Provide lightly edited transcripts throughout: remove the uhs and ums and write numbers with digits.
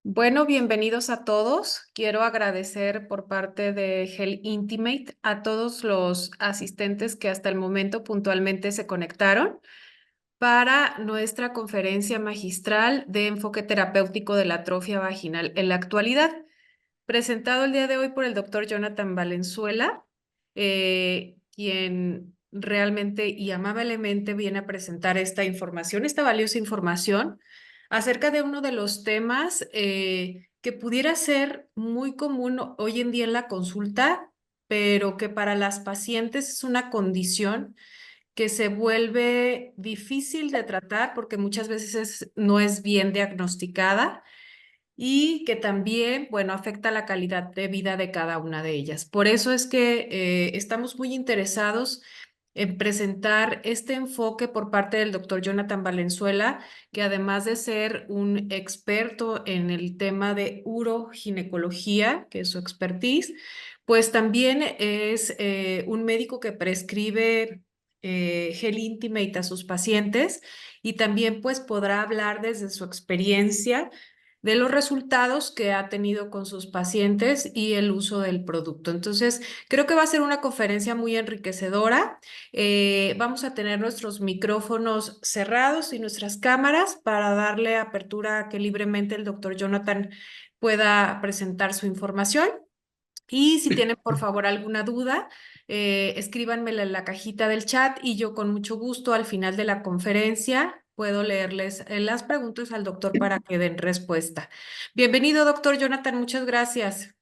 Bueno, bienvenidos a todos. Quiero agradecer por parte de Gel Intimate a todos los asistentes que hasta el momento puntualmente se conectaron para nuestra conferencia magistral de enfoque terapéutico de la atrofia vaginal en la actualidad, presentado el día de hoy por el doctor Jonathan Valenzuela, quien realmente y amablemente viene a presentar esta información, esta valiosa información acerca de uno de los temas que pudiera ser muy común hoy en día en la consulta, pero que para las pacientes es una condición que se vuelve difícil de tratar porque muchas veces no es bien diagnosticada y que también, bueno, afecta la calidad de vida de cada una de ellas. Por eso es que estamos muy interesados en presentar este enfoque por parte del doctor Jonathan Valenzuela, que además de ser un experto en el tema de uroginecología, que es su expertise, pues también es un médico que prescribe gel Intimate a sus pacientes y también pues podrá hablar desde su experiencia de los resultados que ha tenido con sus pacientes y el uso del producto. Entonces, creo que va a ser una conferencia muy enriquecedora. Vamos a tener nuestros micrófonos cerrados y nuestras cámaras para darle apertura a que libremente el doctor Jonathan pueda presentar su información. Y si tienen, por favor, alguna duda, escríbanmela en la cajita del chat y yo con mucho gusto al final de la conferencia puedo leerles las preguntas al doctor para que den respuesta. Bienvenido, doctor Jonathan, muchas gracias.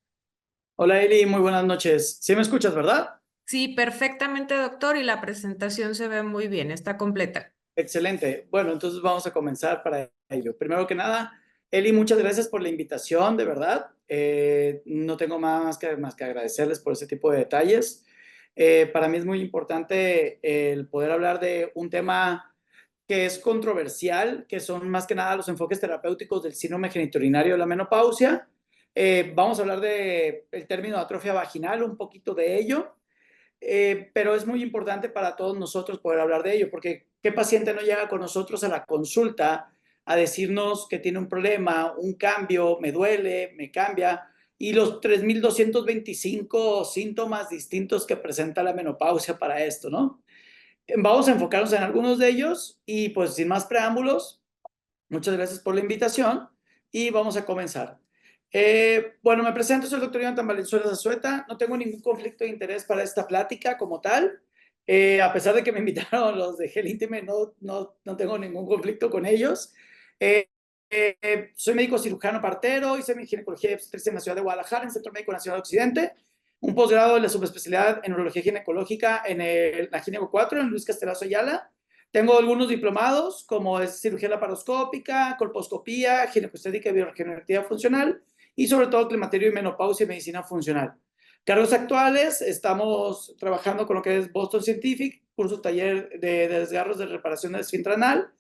Hola Eli, muy buenas noches. ¿Sí me escuchas, verdad? Sí, perfectamente, doctor, y la presentación se ve muy bien, está completa. Excelente. Bueno, entonces vamos a comenzar para ello. Primero que nada, Eli, muchas gracias por la invitación, de verdad. No tengo más que agradecerles por ese tipo de detalles. Para mí es muy importante el poder hablar de un tema que es controversial, que son más que nada los enfoques terapéuticos del síndrome genitourinario de la menopausia. Vamos a hablar del término atrofia vaginal, un poquito de ello. Pero es muy importante para todos nosotros poder hablar de ello, porque ¿qué paciente no llega con nosotros a la consulta a decirnos que tiene un problema, un cambio, me duele, me cambia, y los 3.225 síntomas distintos que presenta la menopausia para esto, ¿no? Vamos a enfocarnos en algunos de ellos y pues sin más preámbulos, muchas gracias por la invitación y vamos a comenzar. Bueno, me presento, soy el doctor Jonathan Valenzuela Zazueta. No tengo ningún conflicto de interés para esta plática como tal. A pesar de que me invitaron los de Gel Intime, no tengo ningún conflicto con ellos. Eh, Soy médico cirujano partero, hice mi ginecología y obstetricia en la ciudad de Guadalajara, en el Centro Médico Nacional Occidente. Un posgrado de la subespecialidad en urología ginecológica en la Gineco 4, en Luis Castelazo Ayala. Tengo algunos diplomados, como es cirugía laparoscópica, colposcopía, ginecostética y bioregeneratividad funcional, y sobre todo climaterio y menopausia y medicina funcional. Cargos actuales, estamos trabajando con lo que es Boston Scientific, curso taller de desgarros de reparación del esfínter anal.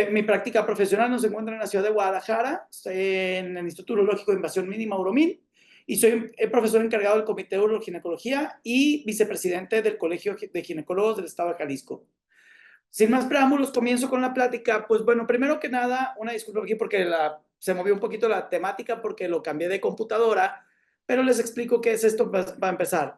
Mi práctica profesional nos encuentra en la ciudad de Guadalajara, estoy en el Instituto Urológico de Invasión Mínima Uromín, y soy el profesor encargado del Comité de Uroginecología y vicepresidente del Colegio de Ginecólogos del Estado de Jalisco. Sin más preámbulos, comienzo con la plática. Pues bueno, primero que nada, una disculpa aquí porque se movió un poquito la temática porque lo cambié de computadora, pero les explico qué es esto para empezar.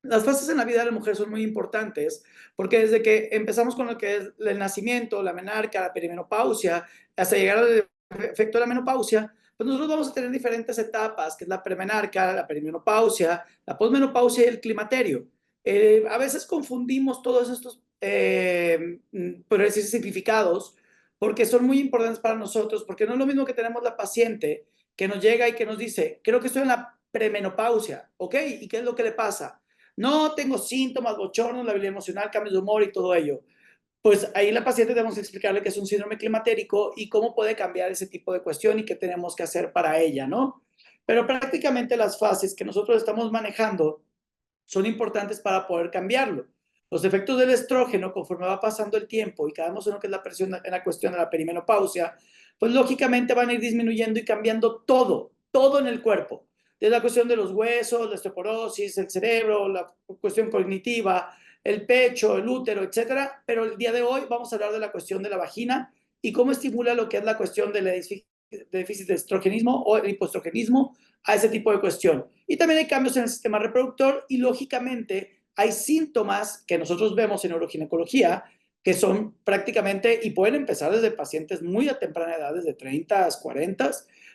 Las fases en la vida de la mujer son muy importantes porque desde que empezamos con lo que es el nacimiento, la menarca, la perimenopausia, hasta llegar al efecto de la menopausia, pues nosotros vamos a tener diferentes etapas, que es la premenarca, la perimenopausia, la posmenopausia y el climaterio. A veces confundimos todos estos significados porque son muy importantes para nosotros, porque no es lo mismo que tenemos la paciente que nos llega y que nos dice, creo que estoy en la premenopausia, ¿ok? ¿Y qué es lo que le pasa? No tengo síntomas, bochornos, la habilidad emocional, cambios de humor y todo ello. Pues ahí la paciente debemos explicarle que es un síndrome climatérico y cómo puede cambiar ese tipo de cuestión y qué tenemos que hacer para ella, ¿no? Pero prácticamente las fases que nosotros estamos manejando son importantes para poder cambiarlo. Los efectos del estrógeno, conforme va pasando el tiempo y cada vez en lo que es la presión en la cuestión de la perimenopausia, pues lógicamente van a ir disminuyendo y cambiando todo en el cuerpo. Desde la cuestión de los huesos, la osteoporosis, el cerebro, la cuestión cognitiva, el pecho, el útero, etcétera. Pero el día de hoy vamos a hablar de la cuestión de la vagina y cómo estimula lo que es la cuestión de la déficit de estrogenismo o el hipoestrogenismo a ese tipo de cuestión. Y también hay cambios en el sistema reproductor y lógicamente hay síntomas que nosotros vemos en neuroginecología que son prácticamente y pueden empezar desde pacientes muy a temprana edad, desde 30 a 40,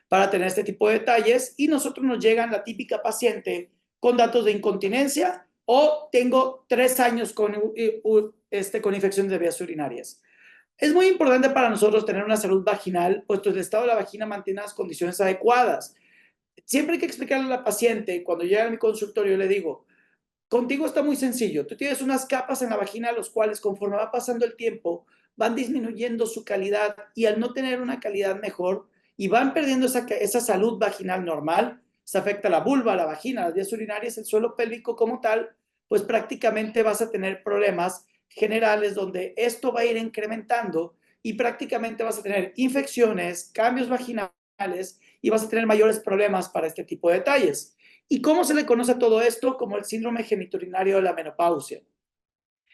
para tener este tipo de detalles y nosotros nos llegan la típica paciente con datos de incontinencia o tengo 3 años con infecciones de vías urinarias. Es muy importante para nosotros tener una salud vaginal, puesto que el estado de la vagina mantiene las condiciones adecuadas. Siempre hay que explicarle a la paciente, cuando llega a mi consultorio, le digo, contigo está muy sencillo. Tú tienes unas capas en la vagina, los cuales conforme va pasando el tiempo, van disminuyendo su calidad y al no tener una calidad mejor y van perdiendo esa salud vaginal normal, se afecta la vulva, la vagina, las vías urinarias, el suelo pélvico como tal, pues prácticamente vas a tener problemas generales donde esto va a ir incrementando y prácticamente vas a tener infecciones, cambios vaginales y vas a tener mayores problemas para este tipo de detalles. ¿Y cómo se le conoce a todo esto? Como el síndrome genitourinario de la menopausia.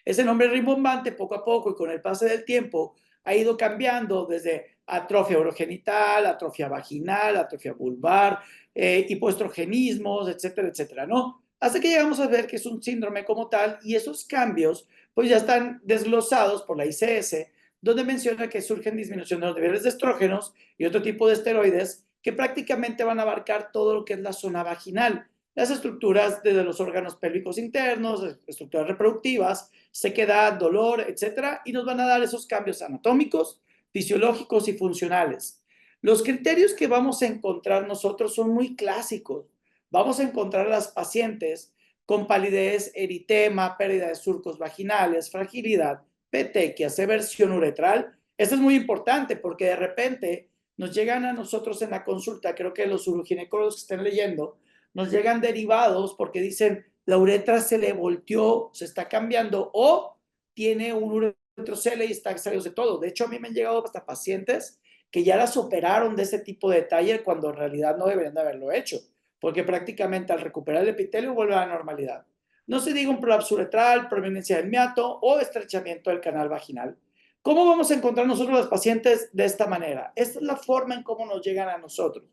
Ese nombre rimbombante, poco a poco y con el paso del tiempo, ha ido cambiando desde atrofia urogenital, atrofia vaginal, atrofia vulvar, hipoestrogenismos, etcétera, etcétera, ¿no? Hasta que llegamos a ver que es un síndrome como tal y esos cambios pues ya están desglosados por la ICS, donde menciona que surgen disminución de los niveles de estrógenos y otro tipo de esteroides que prácticamente van a abarcar todo lo que es la zona vaginal, las estructuras de los órganos pélvicos internos, estructuras reproductivas, sequedad, dolor, etcétera, y nos van a dar esos cambios anatómicos, fisiológicos y funcionales. Los criterios que vamos a encontrar nosotros son muy clásicos. Vamos a encontrar a las pacientes con palidez, eritema, pérdida de surcos vaginales, fragilidad, petequia, seversión uretral. Esto es muy importante porque de repente nos llegan a nosotros en la consulta, creo que los uroginecólogos que estén leyendo, nos llegan derivados porque dicen la uretra se le volteó, se está cambiando o tiene un uretrocele y está saliendo de todo. De hecho, a mí me han llegado hasta pacientes que ya las operaron de ese tipo de detalle cuando en realidad no deberían de haberlo hecho, porque prácticamente al recuperar el epitelio vuelve a la normalidad. No se diga un prolapso uretral, prominencia del miato o estrechamiento del canal vaginal. ¿Cómo vamos a encontrar nosotros los pacientes de esta manera? Esta es la forma en cómo nos llegan a nosotros.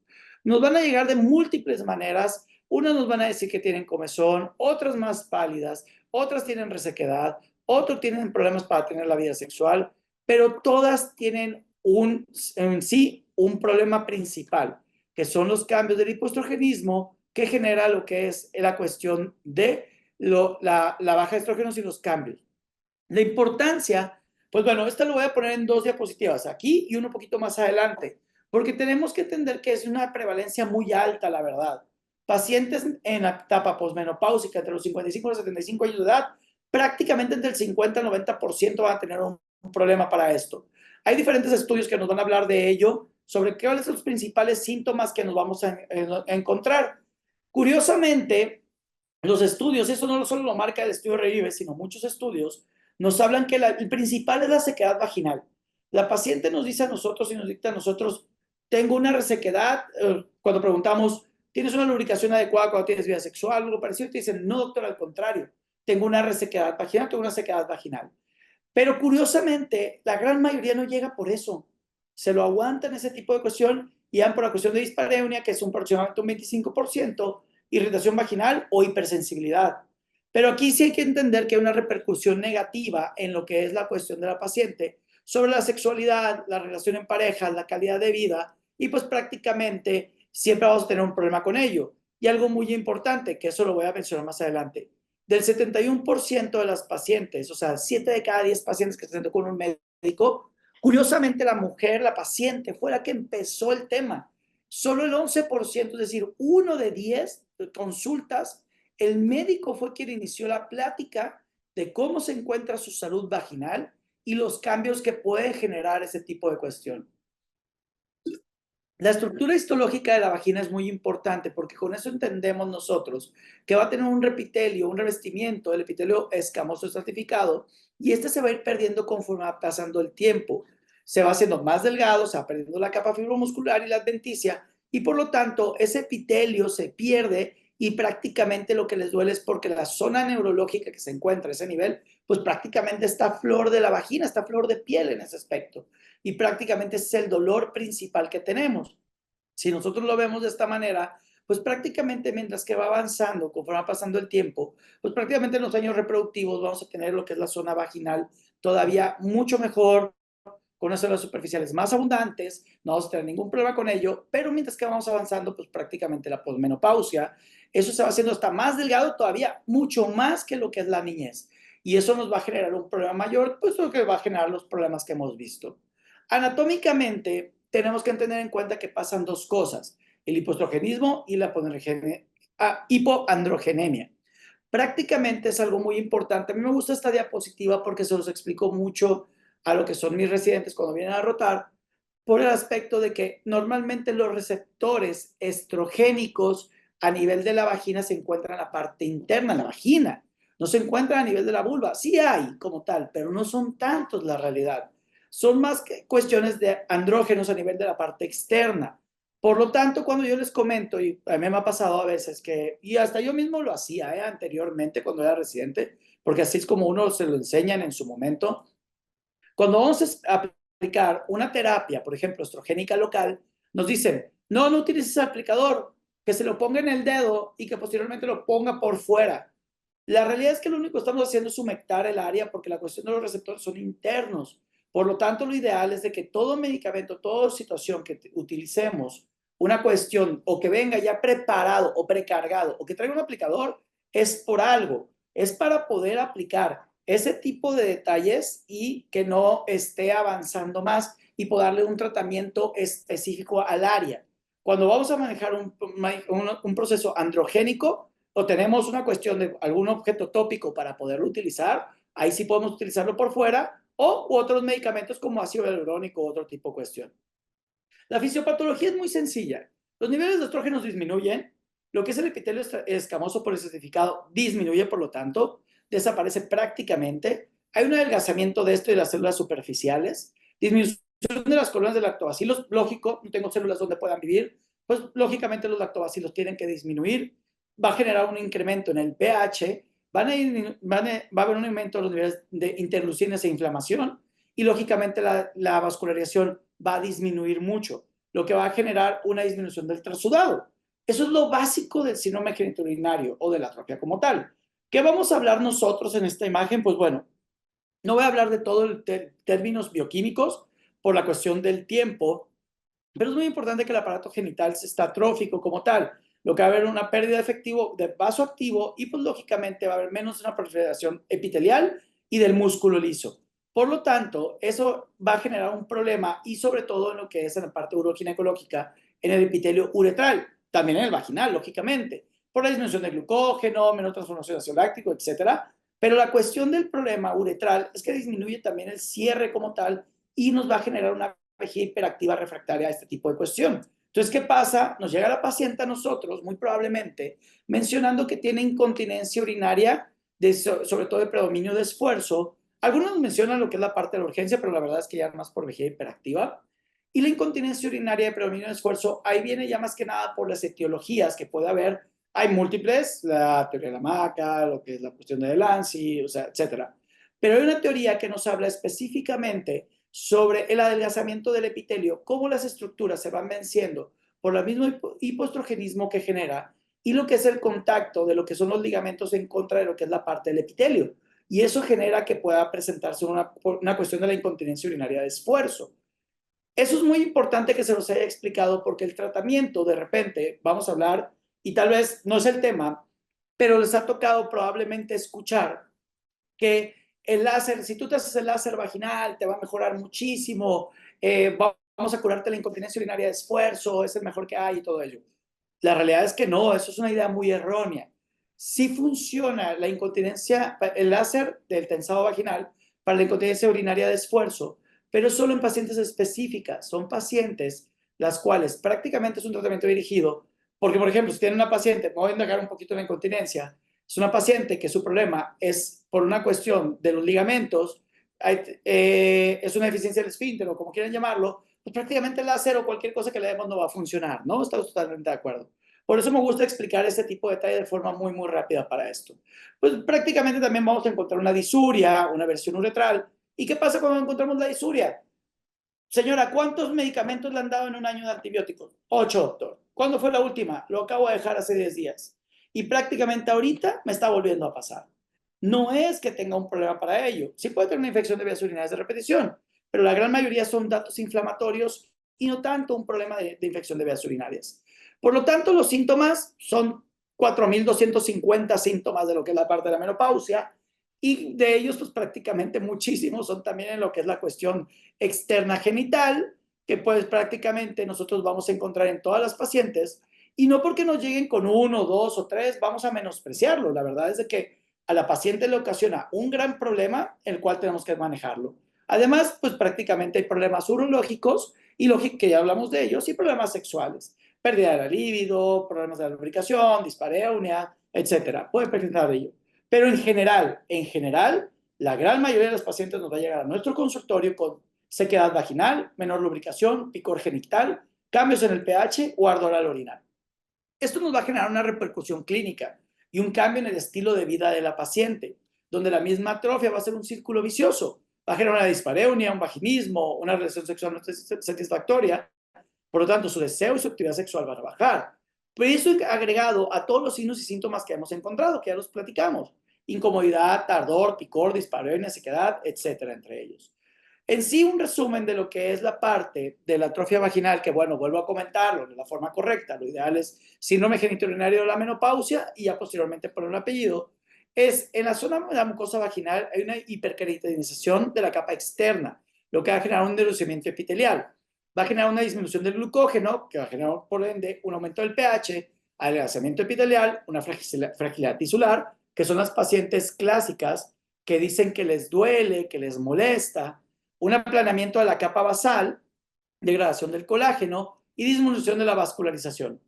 Nos van a llegar de múltiples maneras. Unas nos van a decir que tienen comezón, otras más pálidas, otras tienen resequedad, otros tienen problemas para tener la vida sexual, pero todas tienen en sí un problema principal, que son los cambios del hipoestrogenismo que genera lo que es la cuestión de la baja de estrógenos y los cambios. La importancia, pues bueno, esta lo voy a poner en 2 diapositivas, aquí y uno poquito más adelante, porque tenemos que entender que es una prevalencia muy alta, la verdad. Pacientes en la etapa posmenopáusica entre los 55 y los 75 años de edad, prácticamente entre el 50 y el 90% van a tener un problema para esto. Hay diferentes estudios que nos van a hablar de ello, sobre cuáles son los principales síntomas que nos vamos a encontrar. Curiosamente, los estudios, eso no solo lo marca el estudio Revive, sino muchos estudios, nos hablan que el principal es la sequedad vaginal. La paciente nos dice a nosotros y nos dicta a nosotros, tengo una resequedad, cuando preguntamos, ¿tienes una lubricación adecuada cuando tienes vida sexual? Algo parecido, te dicen, no, doctor, al contrario, tengo una resequedad vaginal, tengo una sequedad vaginal. Pero curiosamente, la gran mayoría no llega por eso. Se lo aguantan ese tipo de cuestión y van por la cuestión de dispareunia, que es aproximadamente un 25%, irritación vaginal o hipersensibilidad. Pero aquí sí hay que entender que hay una repercusión negativa en lo que es la cuestión de la paciente sobre la sexualidad, la relación en pareja, la calidad de vida y pues prácticamente siempre vamos a tener un problema con ello. Y algo muy importante, que eso lo voy a mencionar más adelante, del 71% de las pacientes, o sea, 7 de cada 10 pacientes que se presentó con un médico, curiosamente la mujer, la paciente, fue la que empezó el tema. Solo el 11%, es decir, 1 de 10 consultas, el médico fue quien inició la plática de cómo se encuentra su salud vaginal y los cambios que puede generar ese tipo de cuestión. La estructura histológica de la vagina es muy importante porque con eso entendemos nosotros que va a tener un repitelio, un revestimiento, el epitelio escamoso estratificado, y este se va a ir perdiendo conforme va pasando el tiempo. Se va haciendo más delgado, se va perdiendo la capa fibromuscular y la adventicia, y por lo tanto ese epitelio se pierde y prácticamente lo que les duele es porque la zona neurológica que se encuentra a ese nivel, pues prácticamente está flor de la vagina, está flor de piel en ese aspecto. y prácticamente es el dolor principal que tenemos. Si nosotros lo vemos de esta manera, pues prácticamente mientras que va avanzando, conforme va pasando el tiempo, pues prácticamente en los años reproductivos vamos a tener lo que es la zona vaginal todavía mucho mejor, con unas células superficiales más abundantes, no vamos a tener ningún problema con ello, pero mientras que vamos avanzando, pues prácticamente la posmenopausia, eso se va haciendo hasta más delgado todavía, mucho más que lo que es la niñez. Y eso nos va a generar un problema mayor, pues lo que va a generar los problemas que hemos visto. Anatómicamente, tenemos que tener en cuenta que pasan dos cosas, el hipoestrogenismo y la hipoandrogenemia. Prácticamente es algo muy importante. A mí me gusta esta diapositiva porque se los explico mucho a lo que son mis residentes cuando vienen a rotar, por el aspecto de que normalmente los receptores estrogénicos a nivel de la vagina se encuentran en la parte interna de la vagina, no se encuentran a nivel de la vulva. Sí hay como tal, pero no son tantos la realidad. Son más que cuestiones de andrógenos a nivel de la parte externa. Por lo tanto, cuando yo les comento, y a mí me ha pasado a veces que, y hasta yo mismo lo hacía anteriormente cuando era residente, porque así es como uno se lo enseñan en su momento, cuando vamos a aplicar una terapia, por ejemplo, estrogénica local, nos dicen, no, no utilices el aplicador, que se lo ponga en el dedo y que posteriormente lo ponga por fuera. La realidad es que lo único que estamos haciendo es humectar el área porque la cuestión de los receptores son internos. Por lo tanto, lo ideal es de que todo medicamento, toda situación que utilicemos, una cuestión o que venga ya preparado o precargado o que traiga un aplicador, es por algo, es para poder aplicar ese tipo de detalles y que no esté avanzando más y poder darle un tratamiento específico al área. Cuando vamos a manejar un proceso androgénico o tenemos una cuestión de algún objeto tópico para poderlo utilizar, ahí sí podemos utilizarlo por fuera o otros medicamentos como ácido hialurónico o otro tipo de cuestión. La fisiopatología es muy sencilla. Los niveles de estrógenos disminuyen, lo que es el epitelio escamoso policertificado disminuye, por lo tanto, desaparece prácticamente. Hay un adelgazamiento de esto y de las células superficiales, disminución de las colonias de lactobacilos, lógico, no tengo células donde puedan vivir, pues lógicamente los lactobacilos tienen que disminuir, va a generar un incremento en el pH, va a haber un aumento de los niveles de interleucinas e inflamación, y lógicamente la vascularización va a disminuir mucho, lo que va a generar una disminución del trasudado. Eso es lo básico del síndrome genitourinario o de la atrofia como tal. ¿Qué vamos a hablar nosotros en esta imagen? Pues bueno, no voy a hablar de todo el términos bioquímicos por la cuestión del tiempo, pero es muy importante que el aparato genital está atrófico como tal, lo que va a haber una pérdida de vaso activo y pues lógicamente va a haber menos una proliferación epitelial y del músculo liso. Por lo tanto, eso va a generar un problema y sobre todo en lo que es en la parte uroginecológica, en el epitelio uretral, también en el vaginal, lógicamente, por la disminución de glucógeno, menor transformación de ácido láctico, etcétera. Pero la cuestión del problema uretral es que disminuye también el cierre como tal y nos va a generar una vejiga hiperactiva refractaria a este tipo de cuestión. Entonces, ¿qué pasa? Nos llega la paciente a nosotros, muy probablemente, mencionando que tiene incontinencia urinaria, sobre todo de predominio de esfuerzo. Algunos mencionan lo que es la parte de la urgencia, pero la verdad es que ya más por vejiga hiperactiva. Y la incontinencia urinaria de predominio de esfuerzo, ahí viene ya más que nada por las etiologías que puede haber. Hay múltiples, la teoría de la maca, lo que es la cuestión de Delancey, o sea, etcétera. Pero hay una teoría que nos habla específicamente sobre el adelgazamiento del epitelio, cómo las estructuras se van venciendo por el mismo hipoestrogenismo que genera y lo que es el contacto de lo que son los ligamentos en contra de lo que es la parte del epitelio. Y eso genera que pueda presentarse una cuestión de la incontinencia urinaria de esfuerzo. Eso es muy importante que se los haya explicado porque el tratamiento, de repente, vamos a hablar, y tal vez no es el tema, pero les ha tocado probablemente escuchar que el láser, si tú te haces el láser vaginal, te va a mejorar muchísimo, vamos a curarte la incontinencia urinaria de esfuerzo, es el mejor que hay y todo ello. La realidad es que no, eso es una idea muy errónea. Sí funciona la incontinencia, el láser del tensado vaginal para la incontinencia urinaria de esfuerzo, pero solo en pacientes específicas. Son pacientes las cuales prácticamente es un tratamiento dirigido, porque por ejemplo, si tienen una paciente, me voy a indagar un poquito en la incontinencia, es una paciente que su problema es por una cuestión de los ligamentos, es una deficiencia del esfínter o como quieran llamarlo, pues prácticamente el láser o cualquier cosa que le demos no va a funcionar, ¿no? Estamos totalmente de acuerdo. Por eso me gusta explicar este tipo de detalle de forma muy, muy rápida para esto. Pues prácticamente también vamos a encontrar una disuria, una versión uretral. ¿Y qué pasa cuando encontramos la disuria? Señora, ¿cuántos medicamentos le han dado en un año de antibióticos? 8, doctor. ¿Cuándo fue la última? Lo acabo de dejar hace 10 días. Y prácticamente ahorita me está volviendo a pasar. No es que tenga un problema para ello. Sí puede tener una infección de vías urinarias de repetición, pero la gran mayoría son datos inflamatorios y no tanto un problema de infección de vías urinarias. Por lo tanto, los síntomas son 4.250 síntomas de lo que es la parte de la menopausia, y de ellos, pues prácticamente muchísimos son también en lo que es la cuestión externa genital, que pues prácticamente nosotros vamos a encontrar en todas las pacientes, y no porque nos lleguen con uno, dos o tres, vamos a menospreciarlo. La verdad es de que a la paciente le ocasiona un gran problema, el cual tenemos que manejarlo. Además, pues prácticamente hay problemas urológicos, y lógico que ya hablamos de ellos, y problemas sexuales, pérdida de la libido, problemas de la lubricación, dispareunia, etcétera. Puede presentar ello. Pero en general, la gran mayoría de los pacientes nos va a llegar a nuestro consultorio con sequedad vaginal, menor lubricación, picor genital, cambios en el pH o ardor al orinar. Esto nos va a generar una repercusión clínica y un cambio en el estilo de vida de la paciente, donde la misma atrofia va a ser un círculo vicioso. Va a generar una dispareunia, un vaginismo, una relación sexual no satisfactoria. Por lo tanto, su deseo y su actividad sexual van a bajar. Pero eso agregado a todos los signos y síntomas que hemos encontrado, que ya los platicamos. Incomodidad, ardor, picor, dispareunia, sequedad, etcétera, entre ellos. En sí, un resumen de lo que es la parte de la atrofia vaginal, que bueno, vuelvo a comentarlo de la forma correcta, lo ideal es síndrome genitourinario de la menopausia y ya posteriormente por un apellido, es en la zona de la mucosa vaginal hay una hiperkeratinización de la capa externa, lo que va a generar un endurecimiento epitelial. Va a generar una disminución del glucógeno, que va a generar por ende un aumento del pH, adelgazamiento epitelial, una fragilidad tisular, que son las pacientes clásicas que dicen que les duele, que les molesta, un aplanamiento de la capa basal, degradación del colágeno y disminución de la vascularización.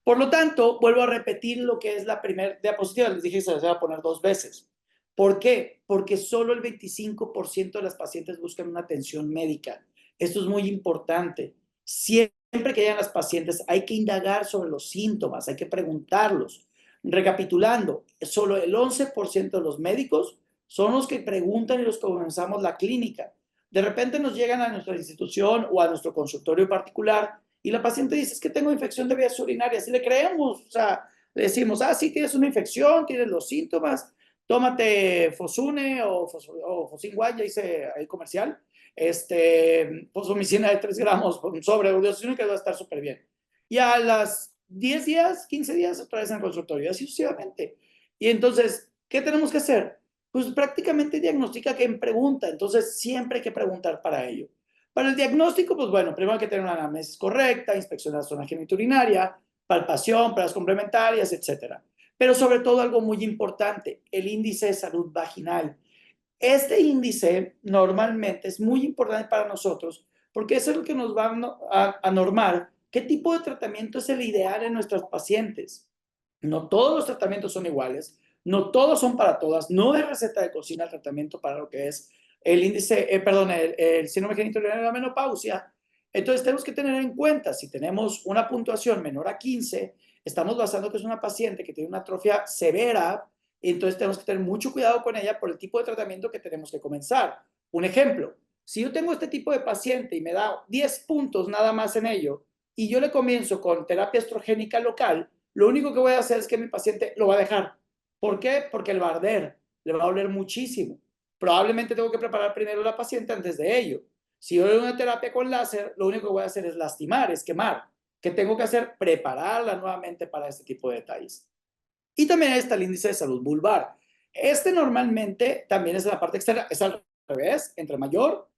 Por lo tanto, vuelvo a repetir lo que es la primera diapositiva. Les dije que se les va a poner 2 veces. ¿Por qué? Porque solo el 25% de las pacientes buscan una atención médica. Esto es muy importante. Siempre que llegan las pacientes hay que indagar sobre los síntomas, hay que preguntarlos. Recapitulando, solo el 11% de los médicos son los que preguntan y los que comenzamos la clínica. De repente nos llegan a nuestra institución o a nuestro consultorio particular y la paciente dice, es que tengo infección de vías urinarias, y le creemos, o sea, le decimos, sí, tienes una infección, tienes los síntomas, tómate Fosune o Fosinguay, ya hice ahí comercial, fosfomicina de 3 gramos, un sobre de diosina que va a estar súper bien. Y a las 10 días, 15 días, otra vez en el consultorio, y así sucesivamente. Y entonces, ¿qué tenemos que hacer? Pues prácticamente diagnostica que en pregunta, entonces siempre hay que preguntar para ello. Para el diagnóstico, pues bueno, primero hay que tener una anamnesis correcta, inspección de la zona genitourinaria, palpación, pruebas complementarias, etcétera. Pero sobre todo algo muy importante, el índice de salud vaginal. Este índice normalmente es muy importante para nosotros porque eso es lo que nos va a normar qué tipo de tratamiento es el ideal en nuestros pacientes. No todos los tratamientos son iguales, no todos son para todas, no es receta de cocina el tratamiento para lo que es el índice, el síndrome genitourinario de la menopausia. Entonces tenemos que tener en cuenta, si tenemos una puntuación menor a 15, estamos basando que es una paciente que tiene una atrofia severa, entonces tenemos que tener mucho cuidado con ella por el tipo de tratamiento que tenemos que comenzar. Un ejemplo, si yo tengo este tipo de paciente y me da 10 puntos nada más en ello, y yo le comienzo con terapia estrogénica local, lo único que voy a hacer es que mi paciente lo va a dejar. ¿Por qué? Porque el va a arder, le va a doler muchísimo. Probablemente tengo que preparar primero a la paciente antes de ello. Si yo doy una terapia con láser, lo único que voy a hacer es lastimar, es quemar. ¿Qué tengo que hacer? Prepararla nuevamente para este tipo de detalles. Y también está el índice de salud vulvar. Este normalmente también es en la parte externa, es al revés, entre mayor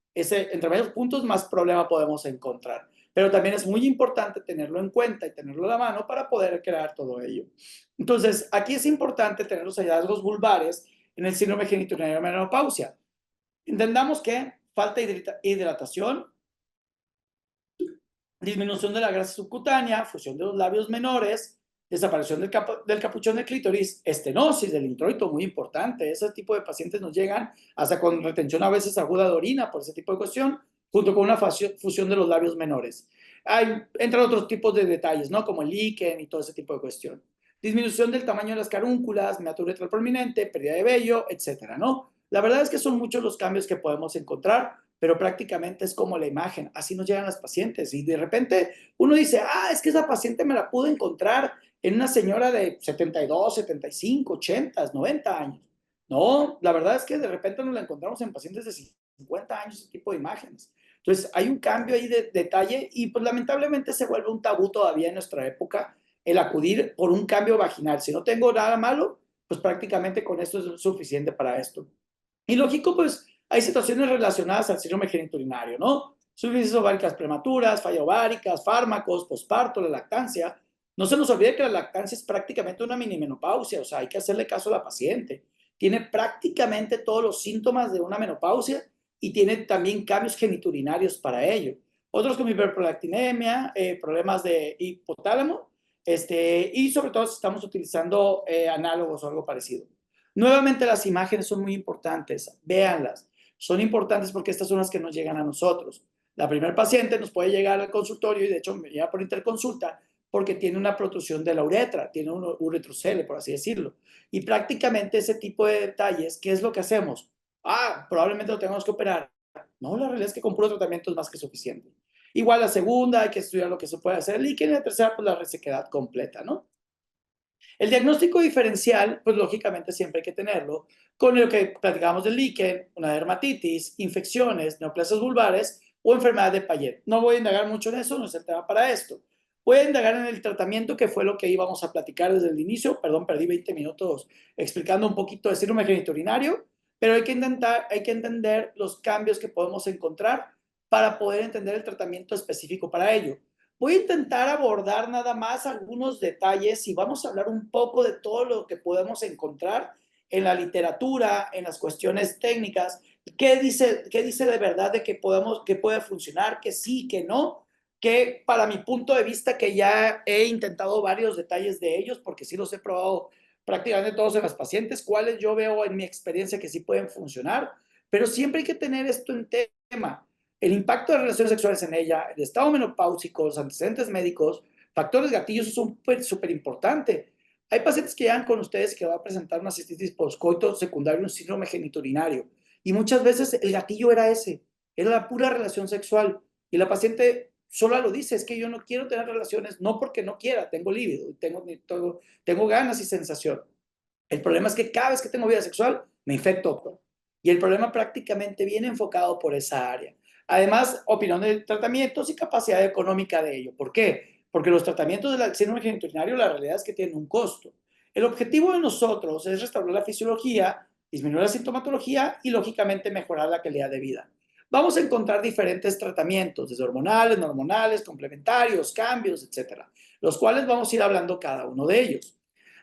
puntos, más problema podemos encontrar. Pero también es muy importante tenerlo en cuenta y tenerlo a la mano para poder crear todo ello. Entonces, aquí es importante tener los hallazgos vulvares en el síndrome genitourinario de menopausia. Entendamos que falta hidratación, disminución de la grasa subcutánea, fusión de los labios menores, desaparición del capuchón del clítoris, estenosis del introito, muy importante. Ese tipo de pacientes nos llegan hasta con retención a veces aguda de orina por ese tipo de cuestión, junto con una fusión de los labios menores. Hay, entre otros tipos de detalles, ¿no? Como el líquen y todo ese tipo de cuestión. Disminución del tamaño de las carúnculas, meatura uretral prominente, pérdida de vello, etcétera, ¿no? La verdad es que son muchos los cambios que podemos encontrar pero prácticamente es como la imagen. Así nos llegan las pacientes y de repente uno dice, es que esa paciente me la pude encontrar en una señora de 72, 75, 80, 90 años. No, la verdad es que de repente nos la encontramos en pacientes de 50 años, ese tipo de imágenes. Entonces, hay un cambio ahí de detalle y pues lamentablemente se vuelve un tabú todavía en nuestra época el acudir por un cambio vaginal. Si no tengo nada malo, pues prácticamente con esto es suficiente para esto. Y lógico, pues hay situaciones relacionadas al síndrome genitourinario, ¿no? Suficiencias ováricas prematuras, falla ováricas, fármacos, posparto, la lactancia. No se nos olvide que la lactancia es prácticamente una mini menopausia, o sea, hay que hacerle caso a la paciente. Tiene prácticamente todos los síntomas de una menopausia y tiene también cambios geniturinarios para ello. Otros como hiperprolactinemia, problemas de hipotálamo, y sobre todo si estamos utilizando análogos o algo parecido. Nuevamente las imágenes son muy importantes, véanlas. Son importantes porque estas son las que nos llegan a nosotros. La primer paciente nos puede llegar al consultorio y de hecho me llega por interconsulta porque tiene una protrusión de la uretra, tiene un uretrocele, por así decirlo. Y prácticamente ese tipo de detalles, ¿qué es lo que hacemos? Probablemente lo tengamos que operar. No, la realidad es que con puro tratamiento es más que suficiente. Igual la segunda, hay que estudiar lo que se puede hacer. Y que en la tercera, pues la resequedad completa, ¿no? El diagnóstico diferencial, pues lógicamente siempre hay que tenerlo, con lo que platicamos del líquen, una dermatitis, infecciones, neoplasias vulvares o enfermedad de Payet. No voy a indagar mucho en eso, no es el tema para esto. Voy a indagar en el tratamiento, que fue lo que íbamos a platicar desde el inicio. Perdón, perdí 20 minutos explicando un poquito de síndrome genitourinario, pero hay que entender los cambios que podemos encontrar para poder entender el tratamiento específico para ello. Voy a intentar abordar nada más algunos detalles y vamos a hablar un poco de todo lo que podemos encontrar en la literatura, en las cuestiones técnicas, qué dice de verdad de que podemos, que puede funcionar, que sí, que no, que para mi punto de vista, que ya he intentado varios detalles de ellos, porque sí los he probado prácticamente todos en los pacientes, cuáles yo veo en mi experiencia que sí pueden funcionar, pero siempre hay que tener esto en tema el impacto de relaciones sexuales en ella, el estado menopáusico, los antecedentes médicos, factores gatillos es súper importante. Hay pacientes que llegan con ustedes que va a presentar una cistitis postcoito secundaria, un síndrome genitourinario, y muchas veces el gatillo era ese, era la pura relación sexual, y la paciente sola lo dice, es que yo no quiero tener relaciones, no porque no quiera, tengo líbido, tengo ganas y sensación. El problema es que cada vez que tengo vida sexual, me infecto. Y el problema prácticamente viene enfocado por esa área. Además, opinión de tratamientos y capacidad económica de ello. ¿Por qué? Porque los tratamientos del síndrome genitourinario, la realidad es que tienen un costo. El objetivo de nosotros es restaurar la fisiología, disminuir la sintomatología y, lógicamente, mejorar la calidad de vida. Vamos a encontrar diferentes tratamientos, desde hormonales, no hormonales, complementarios, cambios, etcétera, los cuales vamos a ir hablando cada uno de ellos.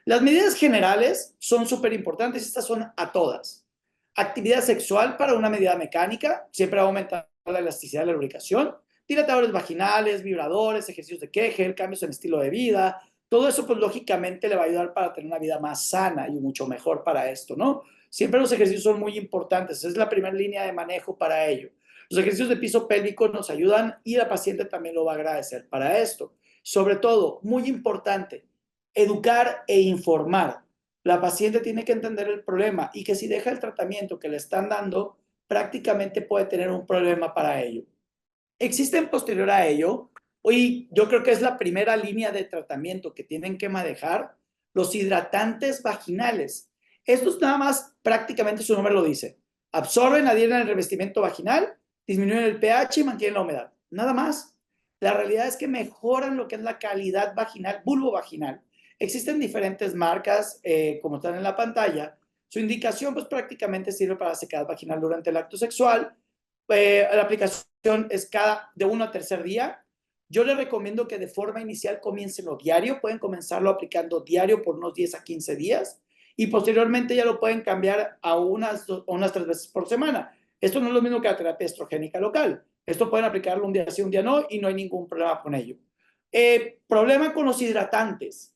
Las medidas generales son súper importantes, estas son a todas. Actividad sexual para una medida mecánica, siempre va a aumentar la elasticidad de la lubricación, dilatadores vaginales, vibradores, ejercicios de Kegel, cambios en estilo de vida, todo eso pues lógicamente le va a ayudar para tener una vida más sana y mucho mejor para esto, ¿no? Siempre los ejercicios son muy importantes, es la primera línea de manejo para ello. Los ejercicios de piso pélvico nos ayudan y la paciente también lo va a agradecer para esto. Sobre todo, muy importante, educar e informar. La paciente tiene que entender el problema y que si deja el tratamiento que le están dando, prácticamente puede tener un problema para ello. Existen posterior a ello, hoy yo creo que es la primera línea de tratamiento que tienen que manejar, los hidratantes vaginales. Estos nada más, prácticamente su nombre lo dice, absorben, adhieren al revestimiento vaginal, disminuyen el pH y mantienen la humedad. Nada más. La realidad es que mejoran lo que es la calidad vaginal, vulvovaginal. Existen diferentes marcas, como están en la pantalla. Su indicación, pues prácticamente sirve para la sequedad vaginal durante el acto sexual. La aplicación es de 1 a tercer día. Yo les recomiendo que de forma inicial comiencen lo diario. Pueden comenzarlo aplicando diario por unos 10 a 15 días y posteriormente ya lo pueden cambiar a unas 3 veces por semana. Esto no es lo mismo que la terapia estrogénica local. Esto pueden aplicarlo un día sí, un día no y no hay ningún problema con ello. Problema con los hidratantes.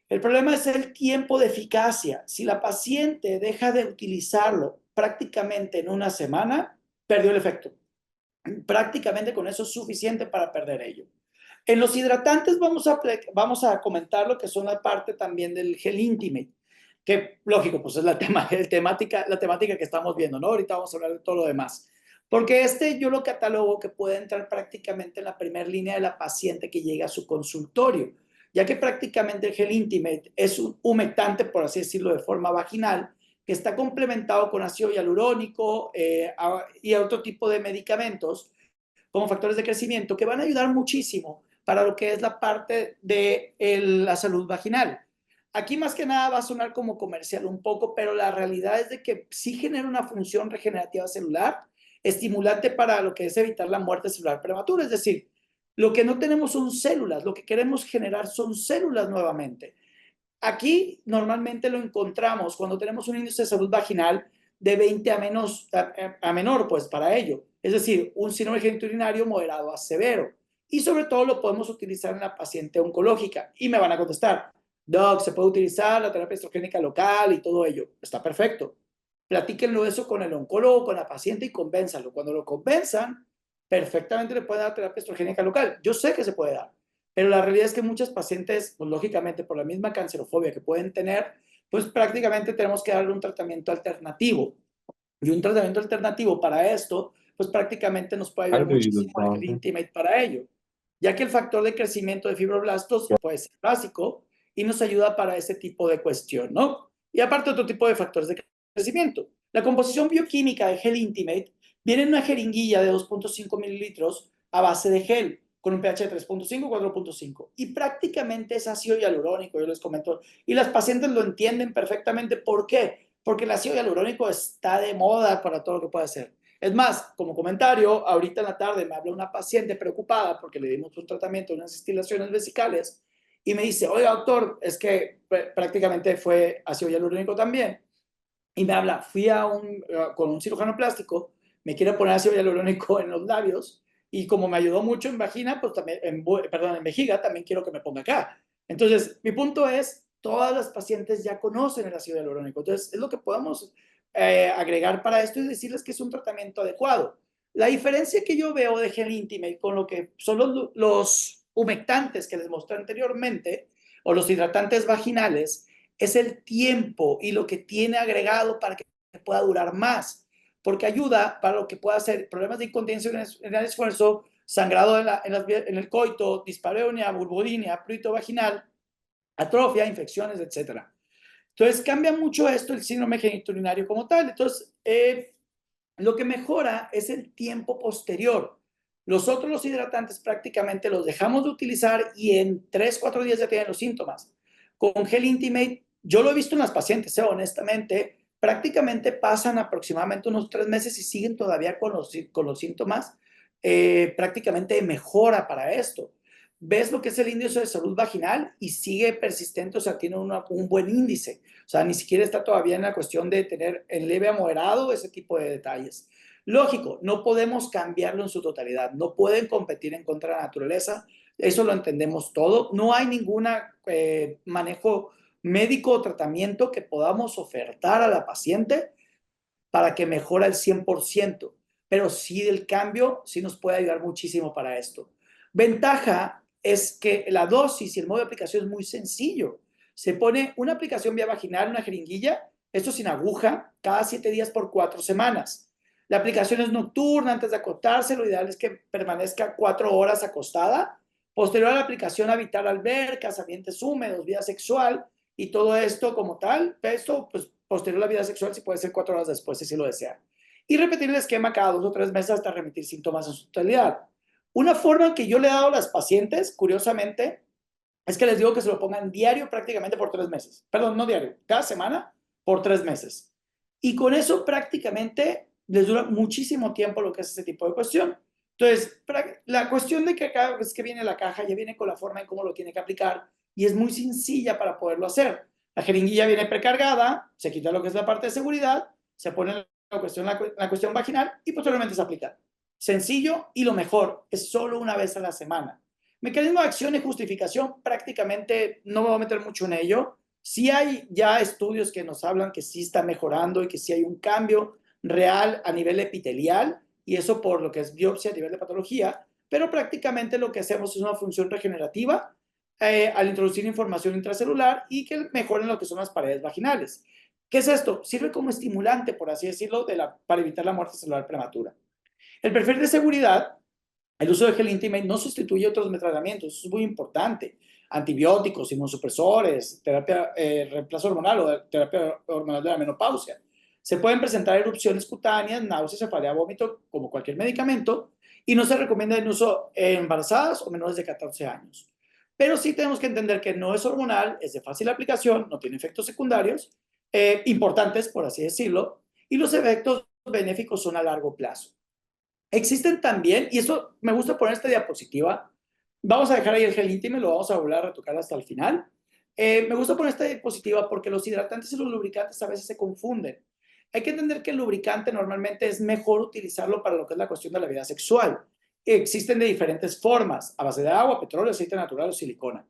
El problema es el tiempo de eficacia. Si la paciente deja de utilizarlo prácticamente en una semana, perdió el efecto. Prácticamente con eso es suficiente para perder ello. En los hidratantes vamos a comentar lo que son la parte también del gel Intimate, que lógico, pues es la temática que estamos viendo, ¿no? Ahorita vamos a hablar de todo lo demás. Porque yo lo catalogo que puede entrar prácticamente en la primera línea de la paciente que llega a su consultorio, ya que prácticamente el gel Intimate es un humectante, por así decirlo, de forma vaginal, que está complementado con ácido hialurónico y otro tipo de medicamentos como factores de crecimiento que van a ayudar muchísimo para lo que es la parte de la salud vaginal. Aquí más que nada va a sonar como comercial un poco, pero la realidad es de que sí genera una función regenerativa celular, estimulante para lo que es evitar la muerte celular prematura. Es decir, lo que no tenemos son células, lo que queremos generar son células nuevamente. Aquí normalmente lo encontramos cuando tenemos un índice de salud vaginal de 20 a menor, pues para ello. Es decir, un síndrome genitourinario moderado a severo. Y sobre todo lo podemos utilizar en la paciente oncológica. Y me van a contestar, Doc, ¿se puede utilizar la terapia estrogénica local y todo ello? Está perfecto. Platíquenlo eso con el oncólogo, con la paciente y convénzalo. Cuando lo convenzan, perfectamente le pueden dar terapia estrogénica local. Yo sé que se puede dar, pero la realidad es que muchas pacientes, pues lógicamente por la misma cancerofobia que pueden tener, pues prácticamente tenemos que darle un tratamiento alternativo. Y un tratamiento alternativo para esto, pues prácticamente nos puede How ayudar do you do muchísimo el Gel something? Intimate para ello, ya que el factor de crecimiento de fibroblastos puede ser básico y nos ayuda para ese tipo de cuestión, ¿no? Y aparte otro tipo de factores de crecimiento. La composición bioquímica de Gel Intimate viene en una jeringuilla de 2.5 mililitros a base de gel, con un pH de 3.5, 4.5. Y prácticamente es ácido hialurónico, yo les comento. Y las pacientes lo entienden perfectamente. ¿Por qué? Porque el ácido hialurónico está de moda para todo lo que puede hacer. Es más, como comentario, ahorita en la tarde me habla una paciente preocupada porque le dimos un tratamiento de unas instilaciones vesicales y me dice, oiga, doctor, es que prácticamente fue ácido hialurónico también. Y me habla, con un cirujano plástico, me quiere poner ácido hialurónico en los labios y como me ayudó mucho en vagina, pues también, perdón, en vejiga, también quiero que me ponga acá. Entonces, mi punto es, todas las pacientes ya conocen el ácido hialurónico. Entonces, es lo que podemos agregar para esto y decirles que es un tratamiento adecuado. La diferencia que yo veo de Gel Intimate con lo que son los humectantes que les mostré anteriormente, o los hidratantes vaginales, es el tiempo y lo que tiene agregado para que pueda durar más, porque ayuda para lo que pueda ser problemas de incontinencia en el esfuerzo, sangrado en el coito, dispareunia, bulvodinia, prurito vaginal, atrofia, infecciones, etcétera. Entonces cambia mucho esto el síndrome genitourinario como tal. Entonces, lo que mejora es el tiempo posterior. Los hidratantes prácticamente los dejamos de utilizar y en 3, 4 días ya tienen los síntomas. Con Gel Intimate, yo lo he visto en las pacientes, honestamente, prácticamente pasan aproximadamente unos 3 meses y siguen todavía con los síntomas, prácticamente mejora para esto. Ves lo que es el índice de salud vaginal y sigue persistente, o sea, tiene un buen índice. O sea, ni siquiera está todavía en la cuestión de tener en leve a moderado ese tipo de detalles. Lógico, no podemos cambiarlo en su totalidad, no pueden competir en contra de la naturaleza, eso lo entendemos todo. No hay ningún manejo médico o tratamiento que podamos ofertar a la paciente para que mejore al 100%, pero sí el cambio sí nos puede ayudar muchísimo para esto. Ventaja es que la dosis y el modo de aplicación es muy sencillo. Se pone una aplicación vía vaginal, una jeringuilla, esto sin aguja, cada 7 días por 4 semanas. La aplicación es nocturna antes de acostarse, lo ideal es que permanezca 4 horas acostada. Posterior a la aplicación, evitar albercas, ambientes húmedos, vida sexual y todo esto como tal. Esto, pues, posterior a la vida sexual, si puede ser 4 horas después, si lo desean. Y repetir el esquema cada 2 o 3 meses hasta remitir síntomas en su totalidad. Una forma que yo le he dado a las pacientes, curiosamente, es que les digo que se lo pongan diario prácticamente por 3 meses. Perdón, no diario, cada semana por 3 meses. Y con eso prácticamente les dura muchísimo tiempo lo que es ese tipo de cuestión. Entonces, la cuestión de que cada vez que viene la caja ya viene con la forma en cómo lo tiene que aplicar y es muy sencilla para poderlo hacer. La jeringuilla viene precargada, se quita lo que es la parte de seguridad, se pone la cuestión vaginal y posteriormente se aplica. Sencillo y lo mejor, es solo una vez a la semana. Mecanismo de acción y justificación, prácticamente no me voy a meter mucho en ello. Sí hay ya estudios que nos hablan que sí está mejorando y que sí hay un cambio real a nivel epitelial, y eso por lo que es biopsia a nivel de patología, pero prácticamente lo que hacemos es una función regenerativa al introducir información intracelular y que mejoren lo que son las paredes vaginales. ¿Qué es esto? Sirve como estimulante, por así decirlo, para evitar la muerte celular prematura. El perfil de seguridad, el uso de gel Intimate no sustituye otros tratamientos, eso es muy importante. Antibióticos, inmunosupresores, terapia, reemplazo hormonal o terapia hormonal de la menopausia. Se pueden presentar erupciones cutáneas, náuseas, cefalea, vómito, como cualquier medicamento, y no se recomienda el uso en embarazadas o menores de 14 años. Pero sí tenemos que entender que no es hormonal, es de fácil aplicación, no tiene efectos secundarios, importantes, por así decirlo, y los efectos benéficos son a largo plazo. Existen también, y esto me gusta poner esta diapositiva, vamos a dejar ahí el gel íntimo y lo vamos a volver a retocar hasta el final. Me gusta poner esta diapositiva porque los hidratantes y los lubricantes a veces se confunden. Hay que entender que el lubricante normalmente es mejor utilizarlo para lo que es la cuestión de la vida sexual. Existen de diferentes formas, a base de agua, petróleo, aceite natural o silicona.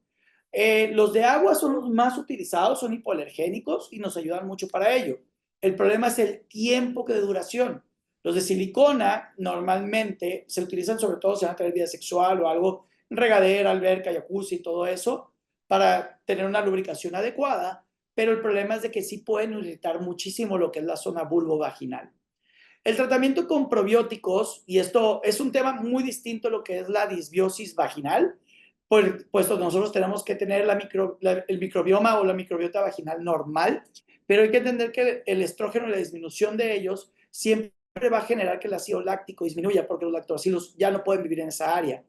Los de agua son los más utilizados, son hipoalergénicos y nos ayudan mucho para ello. El problema es el tiempo de duración. Los de silicona normalmente se utilizan sobre todo si van a tener vida sexual o algo, regadera, alberca, jacuzzi y todo eso, para tener una lubricación adecuada, pero el problema es de que sí pueden irritar muchísimo lo que es la zona vulvovaginal. El tratamiento con probióticos, y esto es un tema muy distinto a lo que es la disbiosis vaginal, puesto que nosotros tenemos que tener el microbioma o la microbiota vaginal normal, pero hay que entender que el estrógeno y la disminución de ellos siempre va a generar que el ácido láctico disminuya, porque los lactobacilos ya no pueden vivir en esa área.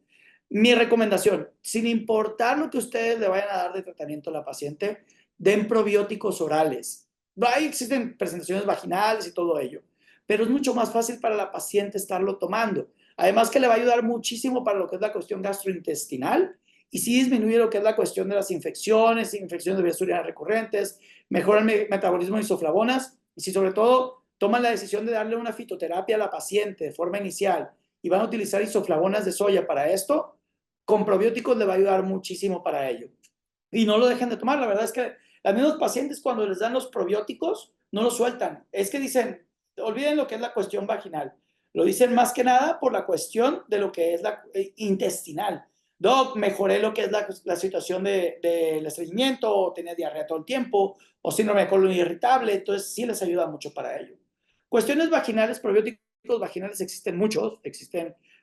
Mi recomendación, sin importar lo que ustedes le vayan a dar de tratamiento a la paciente, den probióticos orales. Ahí existen presentaciones vaginales y todo ello, pero es mucho más fácil para la paciente estarlo tomando. Además que le va a ayudar muchísimo para lo que es la cuestión gastrointestinal y sí disminuye lo que es la cuestión de las infecciones de vías urinarias recurrentes, mejora el metabolismo de isoflavonas y si sobre todo toman la decisión de darle una fitoterapia a la paciente de forma inicial y van a utilizar isoflavonas de soya para esto, con probióticos le va a ayudar muchísimo para ello. Y no lo dejen de tomar, la verdad es que a mí los pacientes cuando les dan los probióticos no lo sueltan. Es que dicen, olviden lo que es la cuestión vaginal. Lo dicen más que nada por la cuestión de lo que es la intestinal. Doc, mejoré lo que es la situación del estreñimiento, o tenía diarrea todo el tiempo, o síndrome de colon irritable, entonces sí les ayuda mucho para ello. Cuestiones vaginales, probióticos vaginales existen muchos,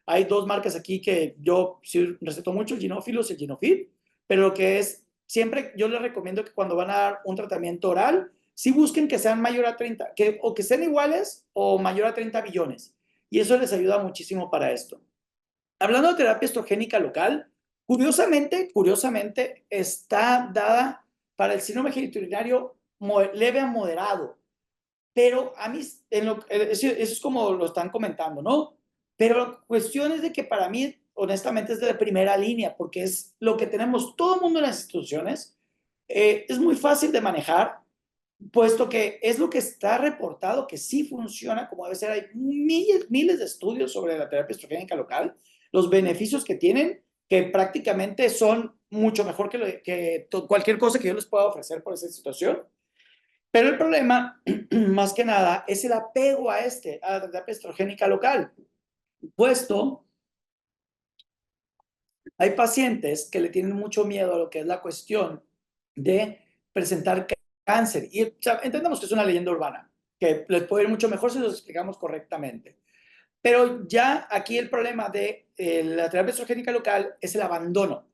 hay dos marcas aquí que yo sí receto mucho, el Ginófilos y el Ginofit, pero lo que es, siempre yo les recomiendo que cuando van a dar un tratamiento oral, sí busquen que sean mayor a 30, o que sean iguales o mayor a 30 billones, y eso les ayuda muchísimo para esto. Hablando de terapia estrogénica local, curiosamente está dada para el síndrome genitourinario leve a moderado, pero a mí, eso es como lo están comentando, ¿no? Pero la cuestión es de que para mí, honestamente, es de primera línea, porque es lo que tenemos todo el mundo en las instituciones. Es muy fácil de manejar, puesto que es lo que está reportado, que sí funciona como debe ser. Hay miles de estudios sobre la terapia estrogénica local, los beneficios que tienen, que prácticamente son mucho mejor que cualquier cosa que yo les pueda ofrecer por esa situación. Pero el problema, más que nada, es el apego a la terapia estrogénica local, puesto hay pacientes que le tienen mucho miedo a lo que es la cuestión de presentar cáncer. Y o sea, entendemos que es una leyenda urbana, que les puede ir mucho mejor si los explicamos correctamente. Pero ya aquí el problema de la terapia estrogénica local es el abandono,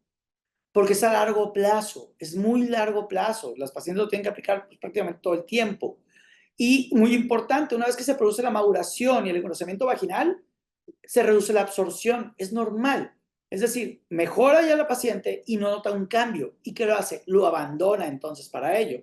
porque es a largo plazo, es muy largo plazo. Las pacientes lo tienen que aplicar pues, prácticamente todo el tiempo. Y muy importante, una vez que se produce la maduración y el engrosamiento vaginal, se reduce la absorción, es normal. Es decir, mejora ya la paciente y no nota un cambio. ¿Y qué lo hace? Lo abandona entonces para ello.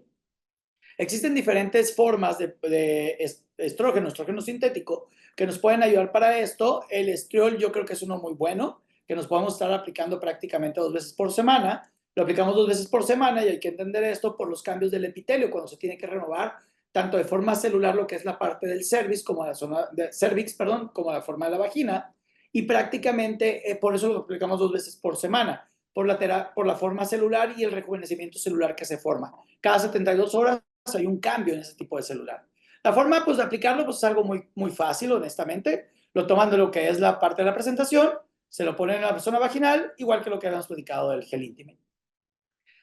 Existen diferentes formas de estrógeno sintético, que nos pueden ayudar para esto. El estriol yo creo que es uno muy bueno, que nos podemos estar aplicando prácticamente 2 veces por semana. Lo aplicamos 2 veces por semana y hay que entender esto por los cambios del epitelio, cuando se tiene que renovar tanto de forma celular lo que es la parte del cervix, como la zona de cervix, perdón, como la forma de la vagina. Y prácticamente por eso lo aplicamos 2 veces por semana, por la forma celular y el rejuvenecimiento celular que se forma. Cada 72 horas hay un cambio en ese tipo de celular. La forma pues, de aplicarlo pues, es algo muy fácil, honestamente. Lo toman de lo que es la parte de la presentación, se lo ponen en la zona vaginal, igual que lo que habíamos platicado del gel íntimo.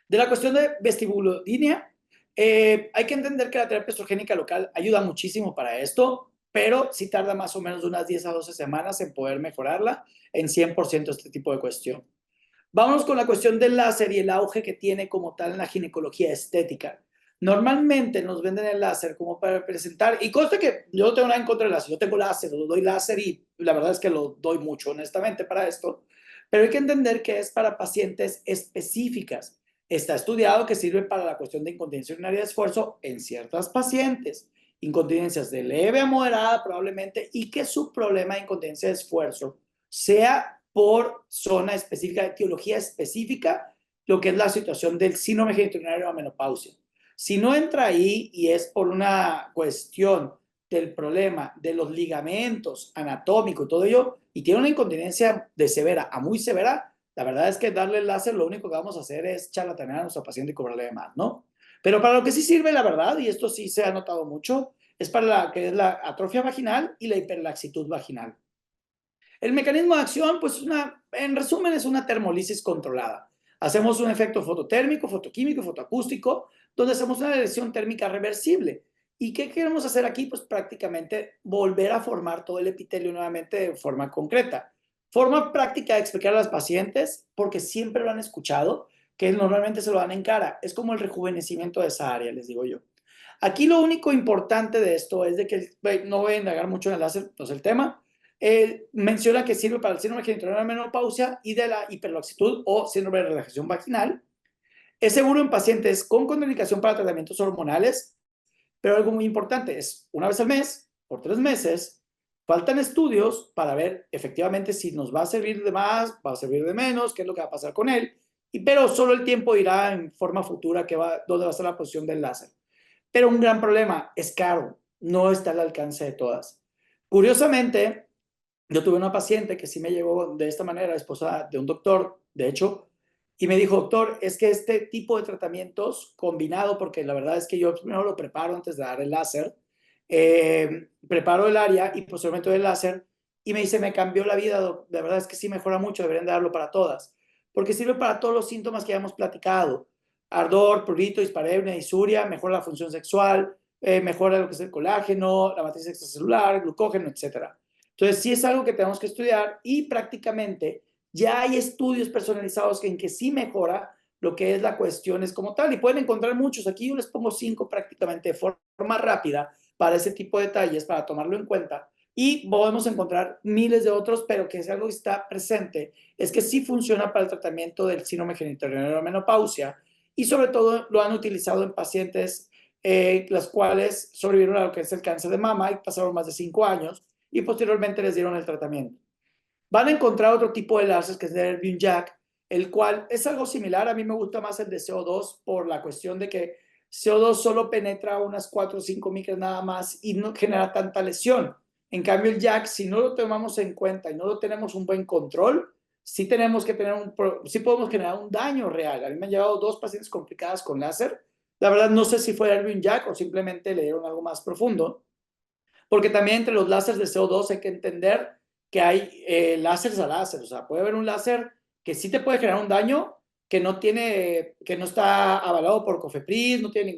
De la cuestión de vestibulodynia, hay que entender que la terapia estrogénica local ayuda muchísimo para esto. pero sí tarda más o menos unas 10 a 12 semanas en poder mejorarla en 100% este tipo de cuestión. Vámonos con la cuestión del láser y el auge que tiene como tal en la ginecología estética. Normalmente nos venden el láser como para presentar, y consta que yo no tengo nada en contra del láser, yo tengo láser, lo doy láser y la verdad es que lo doy mucho honestamente para esto, pero hay que entender que es para pacientes específicas. Está estudiado que sirve para la cuestión de incontinencia urinaria de esfuerzo en ciertas pacientes, incontinencias de leve a moderada probablemente, y que su problema de incontinencia de esfuerzo sea por zona específica, etiología específica, lo que es la situación del síndrome genitourinario o menopausia. Si no entra ahí y es por una cuestión del problema de los ligamentos anatómicos y todo ello, y tiene una incontinencia de severa a muy severa, la verdad es que darle el láser lo único que vamos a hacer es charlatanear a nuestro paciente y cobrarle de más, ¿no? Pero para lo que sí sirve, la verdad, y esto sí se ha notado mucho, es para la que es la atrofia vaginal y la hiperlaxitud vaginal. El mecanismo de acción, pues en resumen, es una termolisis controlada. Hacemos un efecto fototérmico, fotoquímico, fotoacústico, donde hacemos una lesión térmica reversible. ¿Y qué queremos hacer aquí? Pues prácticamente volver a formar todo el epitelio nuevamente de forma concreta. Forma práctica de explicar a las pacientes, porque siempre lo han escuchado, que normalmente se lo dan en cara. Es como el rejuvenecimiento de esa área, les digo yo. Aquí lo único importante de esto es de que no voy a indagar mucho en el láser, pues el tema, menciona que sirve para el síndrome genitourinario de menopausia y de la hiperlaxitud o síndrome de relajación vaginal. Es seguro en pacientes con contraindicación para tratamientos hormonales, pero algo muy importante es una vez al mes, por 3 meses. Faltan estudios para ver efectivamente si nos va a servir de más, va a servir de menos, qué es lo que va a pasar con él, pero solo el tiempo dirá en forma futura dónde va a estar la posición del láser. Pero un gran problema, es caro, no está al alcance de todas. Curiosamente, yo tuve una paciente que sí me llegó de esta manera, esposa de un doctor, de hecho, y me dijo, doctor, es que este tipo de tratamientos combinado, porque la verdad es que yo primero lo preparo antes de dar el láser, preparo el área y posteriormente el láser, y me dice, me cambió la vida, doc. La verdad es que sí mejora mucho, deberían darlo para todas, porque sirve para todos los síntomas que ya hemos platicado, ardor, prurito, dispareunia, disuria, mejora la función sexual, mejora lo que es el colágeno, la matriz extracelular, glucógeno, etcétera. Entonces, sí es algo que tenemos que estudiar y prácticamente ya hay estudios personalizados en que sí mejora lo que es la cuestión es como tal y pueden encontrar muchos. Aquí yo les pongo 5 prácticamente de forma rápida para ese tipo de detalles, para tomarlo en cuenta. Y podemos encontrar miles de otros, pero que es algo que está presente, es que sí funciona para el tratamiento del síndrome genitourinario de menopausia y sobre todo lo han utilizado en pacientes las cuales sobrevivieron a lo que es el cáncer de mama y pasaron más de 5 años y posteriormente les dieron el tratamiento. Van a encontrar otro tipo de láser que es el Erbium Jack, el cual es algo similar. A mí me gusta más el de CO2 por la cuestión de que CO2 solo penetra unas 4 o 5 micras nada más y no genera tanta lesión. En cambio, el Jack, si no lo tomamos en cuenta y no lo tenemos un buen control, sí tenemos que tener sí podemos generar un daño real. A mí me han llevado 2 pacientes complicadas con láser. La verdad, no sé si fue el Erbium Jack o simplemente le dieron algo más profundo, porque también entre los láseres de CO2 hay que entender que hay láseres a láser, o sea, puede haber un láser que sí te puede generar un daño que no está avalado por COFEPRIS, no tiene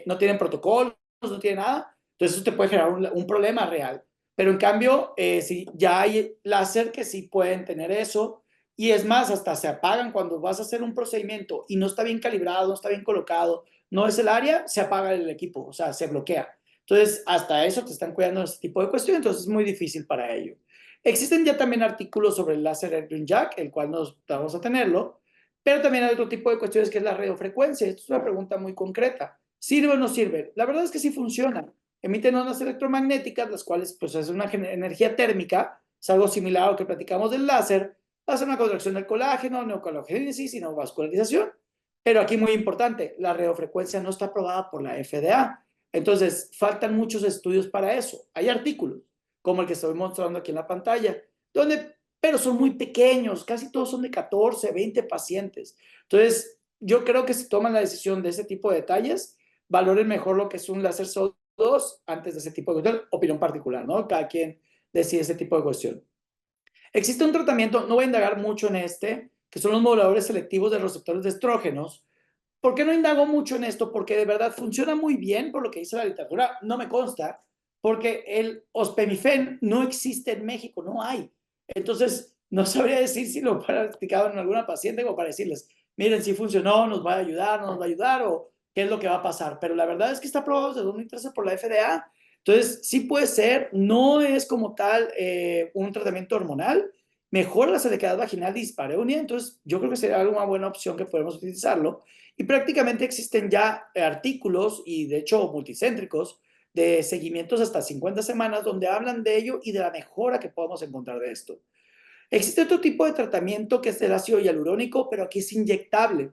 no tienen protocolos, no tiene nada, entonces eso te puede generar un problema real. Pero en cambio, sí, ya hay láser que sí pueden tener eso, y es más, hasta se apagan cuando vas a hacer un procedimiento y no está bien calibrado, no está bien colocado, no es el área, se apaga el equipo, o sea, se bloquea. Entonces, hasta eso te están cuidando de ese tipo de cuestiones, entonces es muy difícil para ello. Existen ya también artículos sobre el láser Erbium Jack, el cual nos vamos a tenerlo, pero también hay otro tipo de cuestiones que es la radiofrecuencia. Esto es una pregunta muy concreta. ¿Sirve o no sirve? La verdad es que sí funciona. Emiten ondas electromagnéticas, las cuales pues es una energía térmica, es algo similar a lo que platicamos del láser, hace una contracción del colágeno, neocolagénesis y neovascularización. Pero aquí muy importante, la radiofrecuencia no está aprobada por la FDA. Entonces, faltan muchos estudios para eso. Hay artículos, como el que estoy mostrando aquí en la pantalla, pero son muy pequeños, casi todos son de 14, 20 pacientes. Entonces, yo creo que si toman la decisión de ese tipo de detalles, valoren mejor lo que es un láser SO2 antes de ese tipo de cuestión, opinión particular, ¿no? Cada quien decide ese tipo de cuestión. Existe un tratamiento, no voy a indagar mucho en que son los moduladores selectivos de receptores de estrógenos. ¿Por qué no indago mucho en esto? Porque de verdad funciona muy bien por lo que dice la literatura, no me consta, porque el ospemifen no existe en México, no hay. Entonces, no sabría decir si lo he practicado en alguna paciente como para decirles, miren, si funcionó, nos va a ayudar, no nos va a ayudar, o qué es lo que va a pasar. Pero la verdad es que está aprobado desde 2013 por la FDA. Entonces, sí puede ser, no es como tal un tratamiento hormonal, mejora la sequedad vaginal de dispareunia, entonces yo creo que sería una buena opción que podemos utilizarlo. Y prácticamente existen ya artículos y de hecho multicéntricos de seguimientos hasta 50 semanas donde hablan de ello y de la mejora que podemos encontrar de esto. Existe otro tipo de tratamiento que es el ácido hialurónico, pero aquí es inyectable.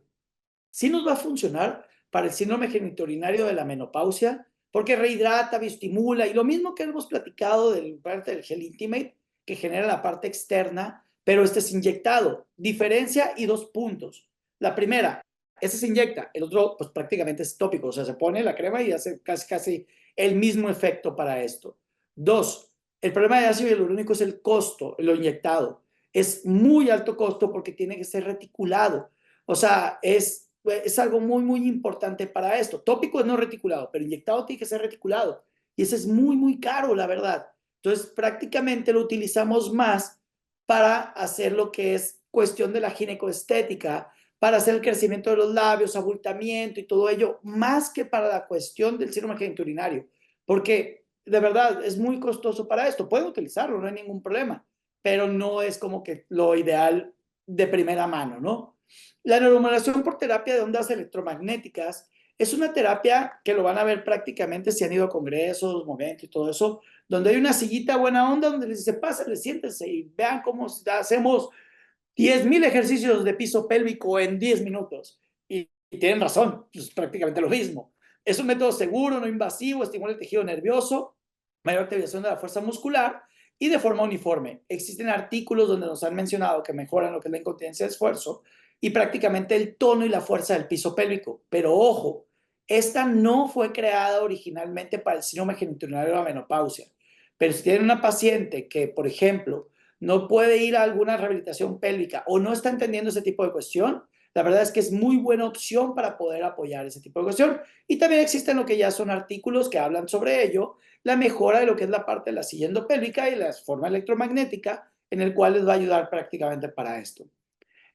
Sí nos va a funcionar para el síndrome genitourinario de la menopausia, porque rehidrata, bioestimula, y lo mismo que hemos platicado del parte del gel Intimate, que genera la parte externa, pero este es inyectado. Diferencia y 2 puntos. La primera, ese se inyecta, el otro pues prácticamente es tópico, o sea, se pone la crema y hace casi el mismo efecto para esto. Dos, el problema de ácido hialurónico es el costo, lo inyectado. Es muy alto costo porque tiene que ser reticulado. O sea, es algo muy, muy importante para esto. Tópico es no reticulado, pero inyectado tiene que ser reticulado. Y ese es muy, muy caro, la verdad. Entonces, prácticamente lo utilizamos más para hacer lo que es cuestión de la ginecoestética, para hacer el crecimiento de los labios, abultamiento y todo ello, más que para la cuestión del síndrome genitourinario. Porque, de verdad, es muy costoso para esto. Pueden utilizarlo, no hay ningún problema, pero no es como que lo ideal de primera mano, ¿no? La neuromodulación por terapia de ondas electromagnéticas es una terapia que lo van a ver prácticamente si han ido a congresos, momentos y todo eso, donde hay una sillita buena onda donde les dice, pásenle, siéntense y vean cómo hacemos 10,000 ejercicios de piso pélvico en 10 minutos. Y tienen razón, es prácticamente lo mismo. Es un método seguro, no invasivo, estimula el tejido nervioso, mayor activación de la fuerza muscular y de forma uniforme. Existen artículos donde nos han mencionado que mejoran lo que es la incontinencia de esfuerzo y prácticamente el tono y la fuerza del piso pélvico. Pero ojo, esta no fue creada originalmente para el síndrome genitourinario de la menopausia. Pero si tienen una paciente que, por ejemplo, no puede ir a alguna rehabilitación pélvica o no está entendiendo ese tipo de cuestión, la verdad es que es muy buena opción para poder apoyar ese tipo de cuestión. Y también existen lo que ya son artículos que hablan sobre ello, la mejora de lo que es la parte de la silla endopélvica y la forma electromagnética, en el cual les va a ayudar prácticamente para esto.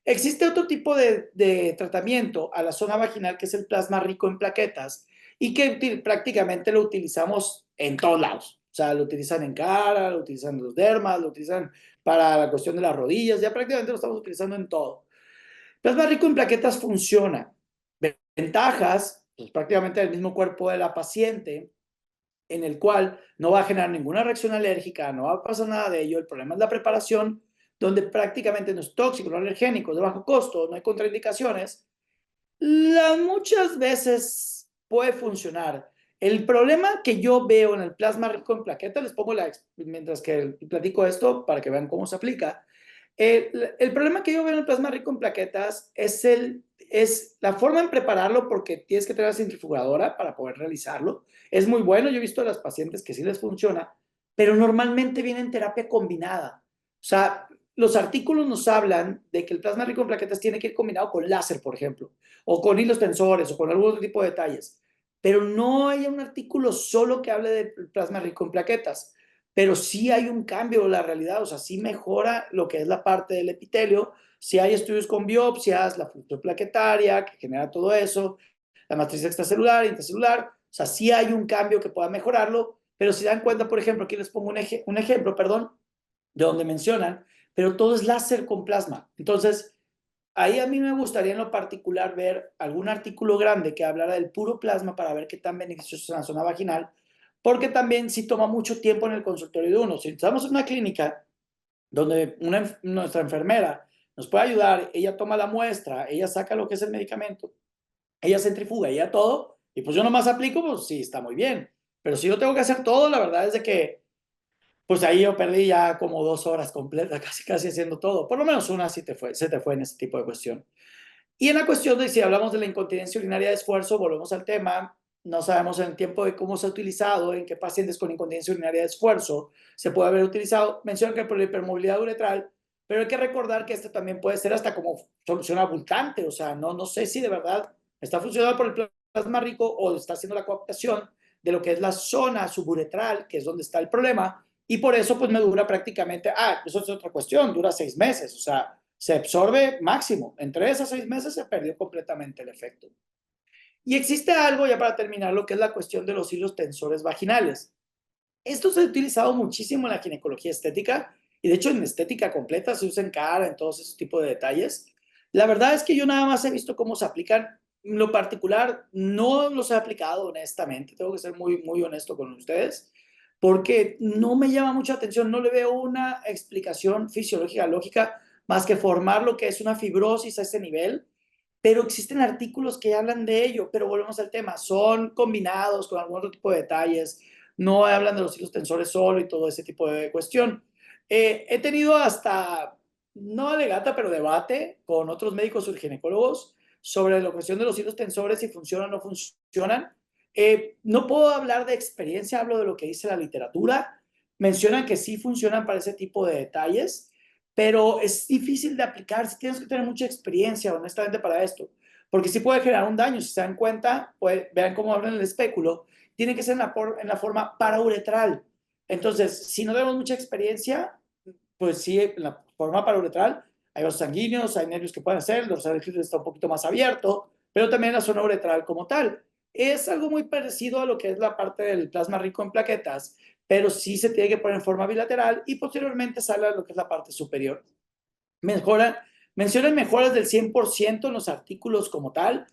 Existe otro tipo de tratamiento a la zona vaginal que es el plasma rico en plaquetas y que prácticamente lo utilizamos en todos lados. O sea, lo utilizan en cara, lo utilizan en los dermas, lo utilizan para la cuestión de las rodillas, ya prácticamente lo estamos utilizando en todo. Plasma rico en plaquetas funciona. Ventajas, pues prácticamente el mismo cuerpo de la paciente, en el cual no va a generar ninguna reacción alérgica, no va a pasar nada de ello. El problema es la preparación, donde prácticamente no es tóxico, no alergénico, de bajo costo, no hay contraindicaciones. Muchas veces puede funcionar. El problema que yo veo en el plasma rico en plaquetas, les pongo mientras que platico esto para que vean cómo se aplica. El problema que yo veo en el plasma rico en plaquetas es la forma en prepararlo porque tienes que tener la centrifugadora para poder realizarlo. Es muy bueno, yo he visto a las pacientes que sí les funciona, pero normalmente viene en terapia combinada. O sea, los artículos nos hablan de que el plasma rico en plaquetas tiene que ir combinado con láser, por ejemplo, o con hilos tensores, o con algún otro tipo de detalles. Pero no hay un artículo solo que hable de plasma rico en plaquetas. Pero sí hay un cambio en la realidad, o sea, sí mejora lo que es la parte del epitelio. Si hay estudios con biopsias, la función plaquetaria que genera todo eso, la matriz extracelular, intracelular, o sea, sí hay un cambio que pueda mejorarlo, pero si dan cuenta, por ejemplo, aquí les pongo un ejemplo, perdón, de donde mencionan, pero todo es láser con plasma. Entonces, ahí a mí me gustaría en lo particular ver algún artículo grande que hablara del puro plasma para ver qué tan beneficioso es en la zona vaginal, porque también sí toma mucho tiempo en el consultorio de uno. Si estamos en una clínica donde nuestra enfermera nos puede ayudar, ella toma la muestra, ella saca lo que es el medicamento, ella centrifuga, ella todo, y pues yo nomás aplico, pues sí, está muy bien. Pero si yo tengo que hacer todo, la verdad es de que pues ahí yo perdí ya como 2 horas completas, casi casi haciendo todo. Por lo menos una sí se te fue en ese tipo de cuestión. Y en la cuestión de si hablamos de la incontinencia urinaria de esfuerzo, volvemos al tema, no sabemos en el tiempo de cómo se ha utilizado, en qué pacientes con incontinencia urinaria de esfuerzo se puede haber utilizado. Menciono que por la hipermovilidad uretral, pero hay que recordar que este también puede ser hasta como solución abultante, o sea, no sé si de verdad está funcionando por el plasma rico o está haciendo la coaptación de lo que es la zona suburetral, que es donde está el problema, y por eso pues me dura prácticamente, eso es otra cuestión, dura 6 meses, o sea, se absorbe máximo, en 3 a 6 meses se perdió completamente el efecto. Y existe algo, ya para terminar, lo que es la cuestión de los hilos tensores vaginales. Esto se ha utilizado muchísimo en la ginecología estética y de hecho en estética completa se usa en cara, en todos esos tipos de detalles. La verdad es que yo nada más he visto cómo se aplican. En lo particular, no los he aplicado honestamente. Tengo que ser muy, muy honesto con ustedes porque no me llama mucha atención. No le veo una explicación fisiológica, lógica, más que formar lo que es una fibrosis a ese nivel. Pero existen artículos que hablan de ello, pero volvemos al tema, son combinados con algún otro tipo de detalles, no hablan de los hilos tensores solo y todo ese tipo de cuestión. He tenido hasta, no alegata, pero debate con otros médicos ginecólogos sobre la cuestión de los hilos tensores, si funcionan o no funcionan. No puedo hablar de experiencia, hablo de lo que dice la literatura. Mencionan que sí funcionan para ese tipo de detalles, pero es difícil de aplicar, si tienes que tener mucha experiencia, honestamente, para esto, porque sí puede generar un daño, si se dan cuenta, pues, vean cómo hablan el espéculo, tiene que ser en la forma parauretral. Entonces, si no tenemos mucha experiencia, pues sí, en la forma parauretral hay vasos sanguíneos, hay nervios que pueden hacer, el dorsal del clítoris está un poquito más abierto, pero también la zona uretral como tal. Es algo muy parecido a lo que es la parte del plasma rico en plaquetas, pero sí se tiene que poner en forma bilateral y posteriormente sale a lo que es la parte superior. Mejoran, mencionan mejoras del 100% en los artículos como tal.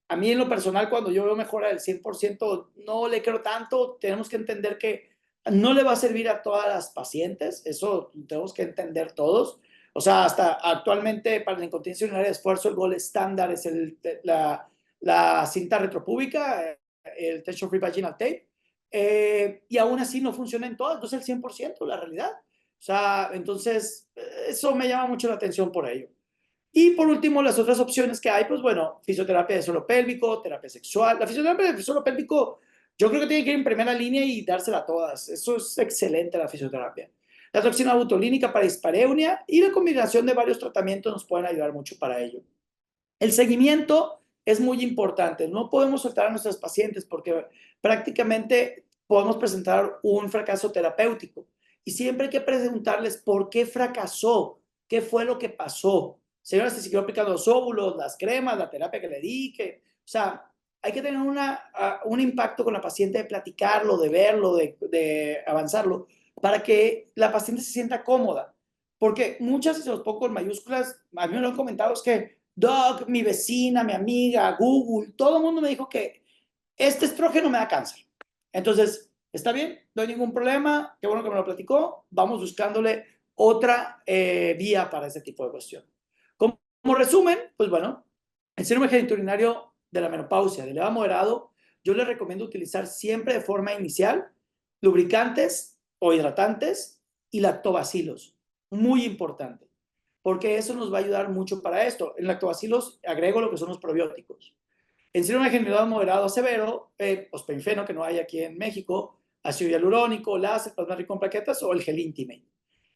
A mí en lo personal, cuando yo veo mejora del 100%, no le creo tanto. Tenemos que entender que no le va a servir a todas las pacientes. Eso tenemos que entender todos. O sea, hasta actualmente para la incontinencia urinaria de esfuerzo, el gol estándar es la cinta retropúbica, el tension free vaginal tape. Y aún así no funciona en todas, no es el 100% la realidad. O sea, entonces, eso me llama mucho la atención por ello. Y por último, las otras opciones que hay, pues bueno, fisioterapia de suelo pélvico, terapia sexual. La fisioterapia de suelo pélvico, yo creo que tiene que ir en primera línea y dársela a todas. Eso es excelente, la fisioterapia. La toxina butolínica para dispareunia y la combinación de varios tratamientos nos pueden ayudar mucho para ello. El seguimiento es muy importante. No podemos soltar a nuestras pacientes porque prácticamente podemos presentar un fracaso terapéutico. Y siempre hay que preguntarles por qué fracasó, qué fue lo que pasó. Señora, se siguió aplicando los óvulos, las cremas, la terapia que le di, o sea, hay que tener un impacto con la paciente de platicarlo, de verlo, de avanzarlo, para que la paciente se sienta cómoda. Porque muchas, y se los pongo con mayúsculas, a mí me lo han comentado, es que Doc, mi vecina, mi amiga, Google, todo el mundo me dijo que este estrógeno me da cáncer. Entonces, está bien, no hay ningún problema, qué bueno que me lo platicó, vamos buscándole otra vía para ese tipo de cuestión. Como resumen, pues bueno, el síndrome genitourinario de la menopausia de leve a moderado, yo les recomiendo utilizar siempre de forma inicial lubricantes o hidratantes y lactobacilos. Muy importante, porque eso nos va a ayudar mucho para esto. En lactobacilos agrego lo que son los probióticos. En síndrome general moderado a severo, ospenfeno, que no hay aquí en México, ácido hialurónico, láser, plasma rico en plaquetas o el gel Intimate.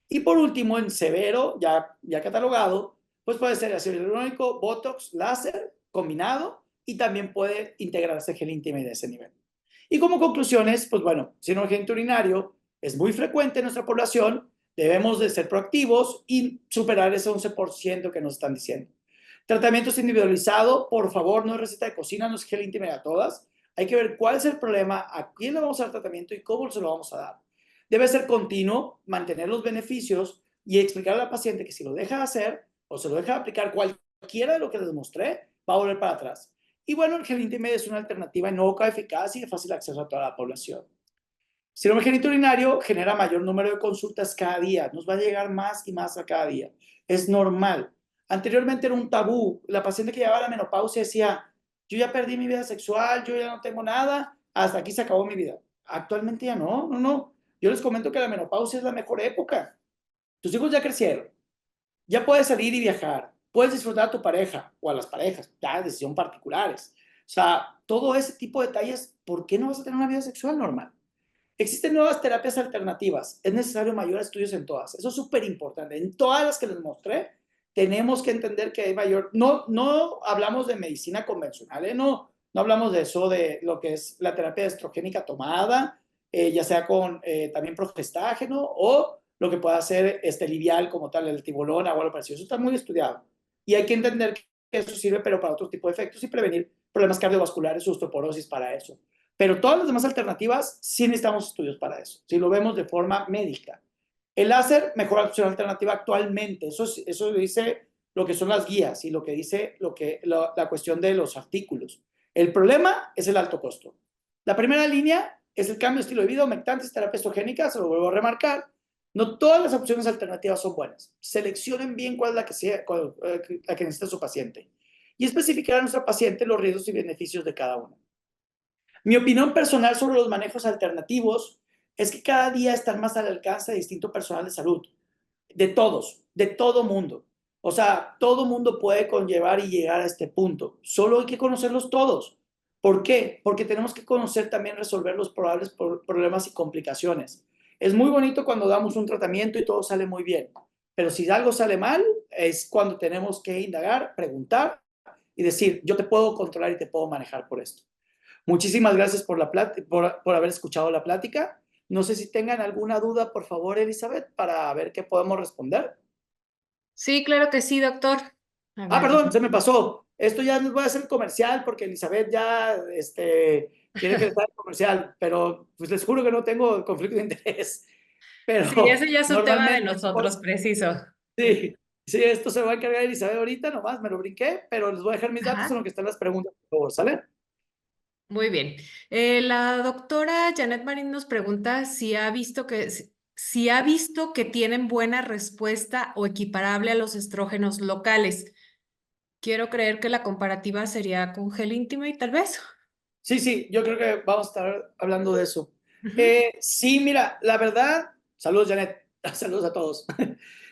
Y por último, en severo, ya catalogado, pues puede ser ácido hialurónico, botox, láser combinado y también puede integrarse gel Intimate de ese nivel. Y como conclusiones, pues bueno, síndrome urinario es muy frecuente en nuestra población, debemos de ser proactivos y superar ese 11% que nos están diciendo. Tratamientos individualizado, por favor, no es receta de cocina, no es gel íntimo a todas. Hay que ver cuál es el problema, a quién le vamos a dar tratamiento y cómo se lo vamos a dar. Debe ser continuo, mantener los beneficios y explicar a la paciente que si lo deja de hacer o se lo deja de aplicar cualquiera de lo que les mostré, va a volver para atrás. Y bueno, el gel íntimo es una alternativa inocua, eficaz y de fácil acceso a toda la población. Síndrome genitourinario genera mayor número de consultas cada día, nos va a llegar más y más a cada día. Es normal. Anteriormente era un tabú. La paciente que llevaba la menopausia decía, yo ya perdí mi vida sexual, yo ya no tengo nada, hasta aquí se acabó mi vida. Actualmente ya no, no, no. Yo les comento que la menopausia es la mejor época. Tus hijos ya crecieron, ya puedes salir y viajar, puedes disfrutar a tu pareja o a las parejas, ya de decisión particulares. O sea, todo ese tipo de detalles, ¿por qué no vas a tener una vida sexual normal? Existen nuevas terapias alternativas. Es necesario mayor estudios en todas. Eso es súper importante. En todas las que les mostré, tenemos que entender que hay mayor... No hablamos de medicina convencional, ¿eh? No. No hablamos de eso, de lo que es la terapia estrogénica tomada, ya sea con también progestágeno o lo que pueda ser livial como tal, el tibolona o algo parecido. Eso está muy estudiado. Y hay que entender que eso sirve, pero para otro tipo de efectos y prevenir problemas cardiovasculares o osteoporosis para eso. Pero todas las demás alternativas sí necesitamos estudios para eso, si lo vemos de forma médica. El láser, mejor opción alternativa actualmente. Eso dice lo que son las guías y lo que dice la cuestión de los artículos. El problema es el alto costo. La primera línea es el cambio de estilo de vida, aumentantes, terapia estrogénica, se lo vuelvo a remarcar. No todas las opciones alternativas son buenas. Seleccionen bien cuál es la que necesita su paciente y especificar a nuestra paciente los riesgos y beneficios de cada una. Mi opinión personal sobre los manejos alternativos es que cada día están más al alcance de distinto personal de salud, de todos, de todo mundo. O sea, todo mundo puede conllevar y llegar a este punto. Solo hay que conocerlos todos. ¿Por qué? Porque tenemos que conocer también resolver los probables problemas y complicaciones. Es muy bonito cuando damos un tratamiento y todo sale muy bien, pero si algo sale mal, es cuando tenemos que indagar, preguntar y decir, yo te puedo controlar y te puedo manejar por esto. Muchísimas gracias por haber escuchado la plática. No sé si tengan alguna duda, por favor, Elizabeth, para ver qué podemos responder. Sí, claro que sí, doctor. A Ah, ver, perdón, se me pasó. Esto ya les voy a hacer comercial porque Elizabeth ya quiere que les haga comercial, pero pues les juro que no tengo conflicto de interés. sí, Pero ese ya es un tema de normalmente, nosotros, preciso. sí, sí, esto se va a encargar Elizabeth ahorita, nomás me lo brinqué, pero les voy a dejar mis datos en Ajá. lo que están las preguntas, por favor, ¿sale? Muy bien. La doctora Janet Marín nos pregunta si ha visto que tienen buena respuesta o equiparable a los estrógenos locales. Quiero creer que la comparativa sería con Gel Intimate, tal vez. Sí, sí, yo creo que vamos a estar hablando de eso. Ujú. Sí, mira, la verdad, saludos Janet, saludos a todos.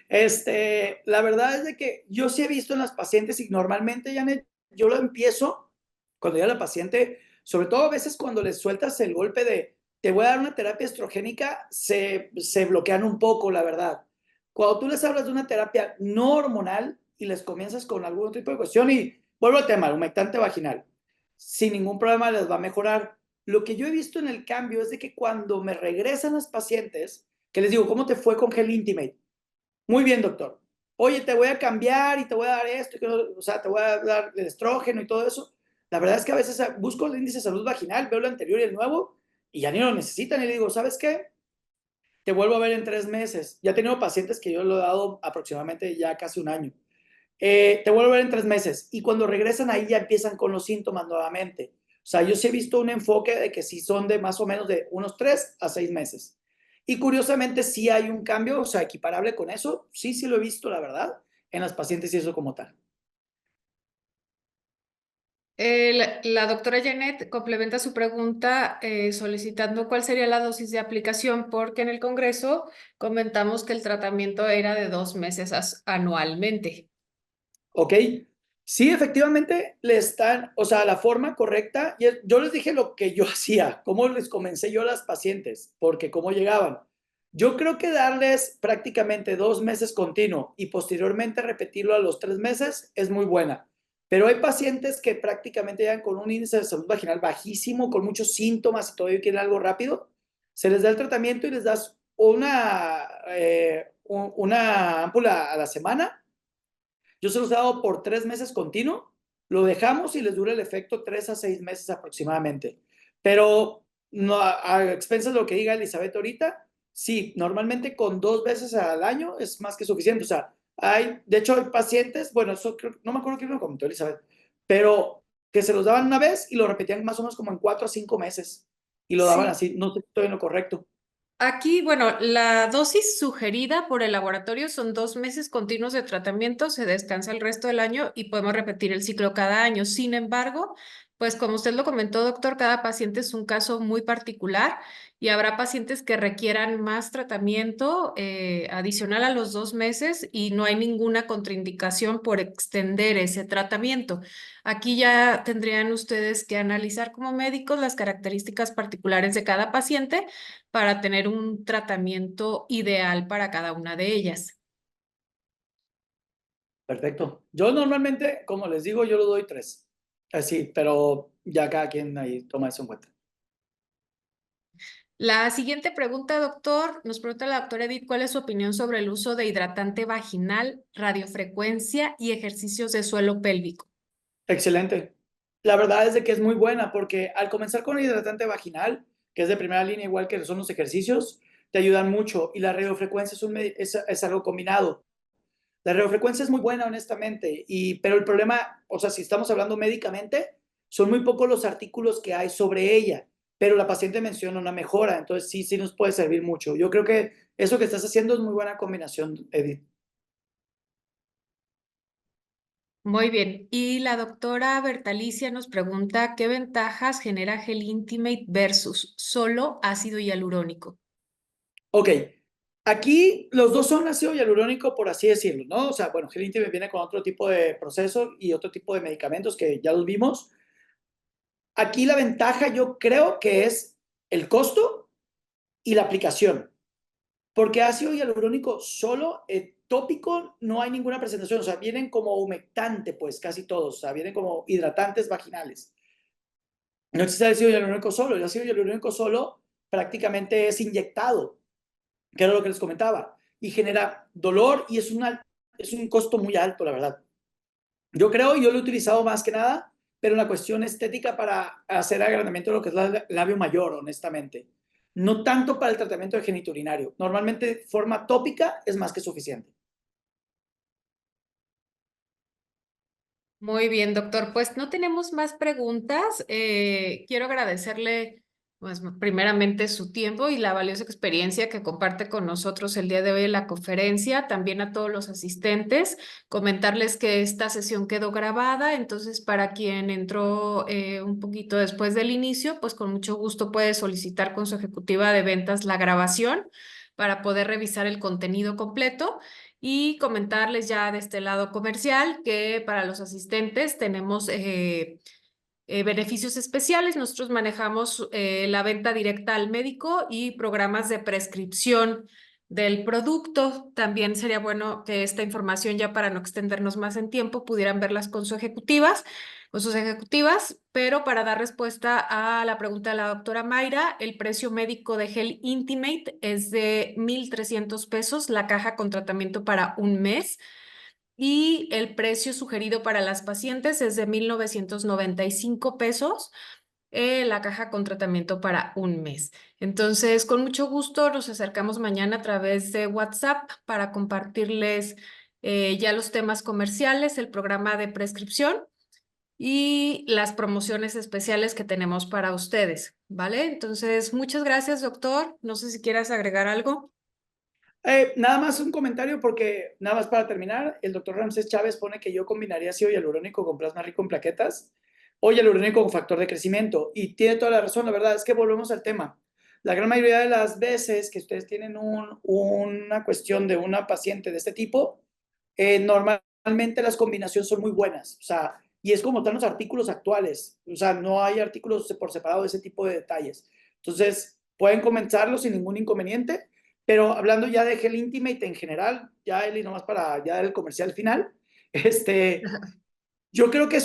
La verdad es de que yo sí he visto en las pacientes y normalmente, Janet, yo lo empiezo cuando ya la paciente, sobre todo a veces cuando les sueltas el golpe de te voy a dar una terapia estrogénica, se bloquean un poco, la verdad. Cuando tú les hablas de una terapia no hormonal y les comienzas con algún tipo de cuestión y vuelvo al tema, el humectante vaginal sin ningún problema les va a mejorar. Lo que yo he visto en el cambio es de que cuando me regresan las pacientes, que les digo, ¿cómo te fue con Gel Intimate? Muy bien, doctor. Oye, te voy a cambiar y te voy a dar esto, o sea, te voy a dar el estrógeno y todo eso. La verdad es que a veces busco el índice de salud vaginal, veo el anterior y el nuevo, y ya ni lo necesitan. Y le digo, ¿sabes qué? Te vuelvo a ver en 3 meses. Ya he tenido pacientes que yo lo he dado aproximadamente ya casi un año. Te vuelvo a ver en 3 meses. Y cuando regresan ahí ya empiezan con los síntomas nuevamente. O sea, yo sí he visto un enfoque de que sí son de más o menos de unos 3 a 6 meses. Y curiosamente sí hay un cambio, o sea, equiparable con eso. Sí, sí lo he visto, la verdad, en las pacientes y eso como tal. La doctora Janet complementa su pregunta solicitando cuál sería la dosis de aplicación, porque en el Congreso comentamos que el tratamiento era de 2 meses anualmente. ¿Ok? Sí, efectivamente le están, o sea, la forma correcta. Yo les dije lo que yo hacía, cómo les comencé yo a las pacientes, porque cómo llegaban. Yo creo que darles prácticamente 2 meses continuo y posteriormente repetirlo a los 3 meses es muy buena. Pero hay pacientes que prácticamente llegan con un índice de salud vaginal bajísimo, con muchos síntomas y todavía quieren algo rápido. Se les da el tratamiento y les das una ámpula a la semana. Yo se los he dado por 3 meses continuo, lo dejamos y les dura el efecto 3 a 6 meses aproximadamente. Pero no, a expensas de lo que diga Elizabeth ahorita, sí, normalmente con 2 veces al año es más que suficiente. O sea, de hecho, hay pacientes, bueno, eso no me acuerdo quién lo comentó Elizabeth, pero que se los daban una vez y lo repetían más o menos como en 4 a 5 meses y lo daban Sí. así, no estoy en lo correcto. Aquí, bueno, la dosis sugerida por el laboratorio son 2 meses continuos de tratamiento, se descansa el resto del año y podemos repetir el ciclo cada año. Sin embargo, pues como usted lo comentó, doctor, cada paciente es un caso muy particular y habrá pacientes que requieran más tratamiento adicional a los 2 meses y no hay ninguna contraindicación por extender ese tratamiento. Aquí ya tendrían ustedes que analizar como médicos las características particulares de cada paciente para tener un tratamiento ideal para cada una de ellas. Perfecto. Yo normalmente, como les digo, yo lo doy 3. Así, pero ya cada quien ahí toma eso en cuenta. La siguiente pregunta, doctor, nos pregunta la doctora Edith, ¿cuál es su opinión sobre el uso de hidratante vaginal, radiofrecuencia y ejercicios de suelo pélvico? Excelente. La verdad es de que es muy buena porque al comenzar con el hidratante vaginal, que es de primera línea, igual que son los ejercicios, te ayudan mucho y la radiofrecuencia es algo combinado. La radiofrecuencia es muy buena, honestamente, pero el problema, o sea, si estamos hablando médicamente, son muy pocos los artículos que hay sobre ella, pero la paciente menciona una mejora, entonces sí, sí nos puede servir mucho. Yo creo que eso que estás haciendo es muy buena combinación, Edith. Muy bien. Y la doctora Bertalicia nos pregunta, ¿qué ventajas genera Gel Intimate versus solo ácido hialurónico? Ok, aquí los dos son ácido hialurónico, por así decirlo, ¿no? O sea, bueno, Gel Intime viene con otro tipo de proceso y otro tipo de medicamentos que ya los vimos. Aquí la ventaja yo creo que es el costo y la aplicación. Porque ácido hialurónico solo, tópico, no hay ninguna presentación. O sea, vienen como humectante, pues casi todos. O sea, vienen como hidratantes vaginales. No existe ácido hialurónico solo. El ácido hialurónico solo prácticamente es inyectado, que era lo que les comentaba. Y genera dolor y es un costo muy alto, la verdad. Yo creo, yo lo he utilizado más que nada, pero en la cuestión estética para hacer agrandamiento de lo que es el labio mayor, honestamente. No tanto para el tratamiento de genitourinario. Normalmente, forma tópica es más que suficiente. Muy bien, doctor. Pues no tenemos más preguntas. Quiero agradecerle, pues, primeramente su tiempo y la valiosa experiencia que comparte con nosotros el día de hoy en la conferencia. También a todos los asistentes, comentarles que esta sesión quedó grabada. Entonces, para quien entró un poquito después del inicio, pues con mucho gusto puede solicitar con su ejecutiva de ventas la grabación para poder revisar el contenido completo. Y comentarles ya de este lado comercial que para los asistentes tenemos beneficios especiales. Nosotros manejamos la venta directa al médico y programas de prescripción del producto. También sería bueno que esta información, ya para no extendernos más en tiempo, pudieran verlas con sus ejecutivas, pero para dar respuesta a la pregunta de la doctora Mayra, el precio médico de Gel Intimate es de 1,300 pesos la caja con tratamiento para un mes y el precio sugerido para las pacientes es de 1,995 pesos la caja con tratamiento para un mes. Entonces, con mucho gusto nos acercamos mañana a través de WhatsApp para compartirles ya los temas comerciales, el programa de prescripción y las promociones especiales que tenemos para ustedes, ¿vale? Entonces, muchas gracias, doctor. No sé si quieras agregar algo. Nada más un comentario porque, nada más para terminar, el doctor Ramsés Chávez pone que yo combinaría ácido hialurónico con plasma rico en plaquetas o hialurónico con factor de crecimiento. Y tiene toda la razón, la verdad es que volvemos al tema. La gran mayoría de las veces que ustedes tienen una cuestión de una paciente de este tipo, normalmente las combinaciones son muy buenas. O sea, y es como están los artículos actuales. O sea, no hay artículos por separado de ese tipo de detalles. Entonces, pueden comenzarlo sin ningún inconveniente. Pero hablando ya de Gel Intimate en general, ya Eli, nomás para ya el comercial final, yo creo que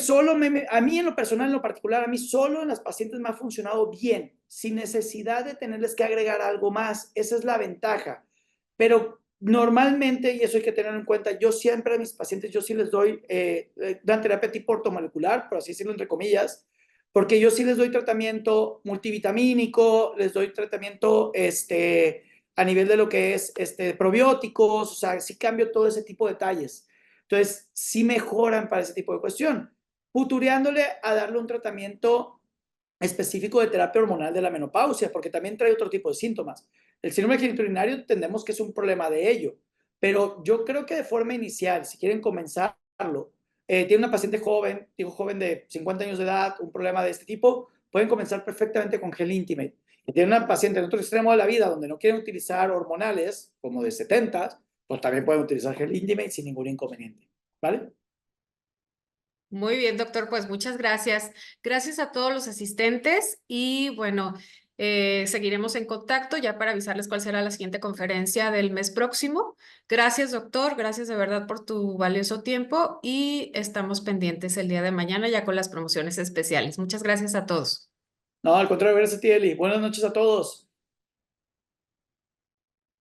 a mí en lo personal, en lo particular, a mí solo en las pacientes me ha funcionado bien, sin necesidad de tenerles que agregar algo más. Esa es la ventaja. Pero normalmente, y eso hay que tener en cuenta, yo siempre a mis pacientes, yo sí les doy una terapia tipo ortomolecular, por así decirlo entre comillas, porque yo sí les doy tratamiento multivitamínico, les doy tratamiento a nivel de lo que es probióticos, o sea, sí cambio todo ese tipo de detalles. Entonces, sí mejoran para ese tipo de cuestión, futureándole a darle un tratamiento específico de terapia hormonal de la menopausia, porque también trae otro tipo de síntomas. El síndrome genitourinario entendemos que es un problema de ello, pero yo creo que de forma inicial, si quieren comenzarlo, tiene una paciente joven, digo joven de 50 años de edad, un problema de este tipo, pueden comenzar perfectamente con Gel Intimate. Y tiene una paciente en otro extremo de la vida donde no quieren utilizar hormonales, como de 70, pues también pueden utilizar Gel Intimate sin ningún inconveniente. ¿Vale? Muy bien, doctor, pues muchas gracias. Gracias a todos los asistentes y bueno. Seguiremos en contacto ya para avisarles cuál será la siguiente conferencia del mes próximo. Gracias, doctor. Gracias de verdad por tu valioso tiempo y estamos pendientes el día de mañana ya con las promociones especiales. Muchas gracias a todos. No, al contrario, gracias a ti, Eli. Buenas noches a todos.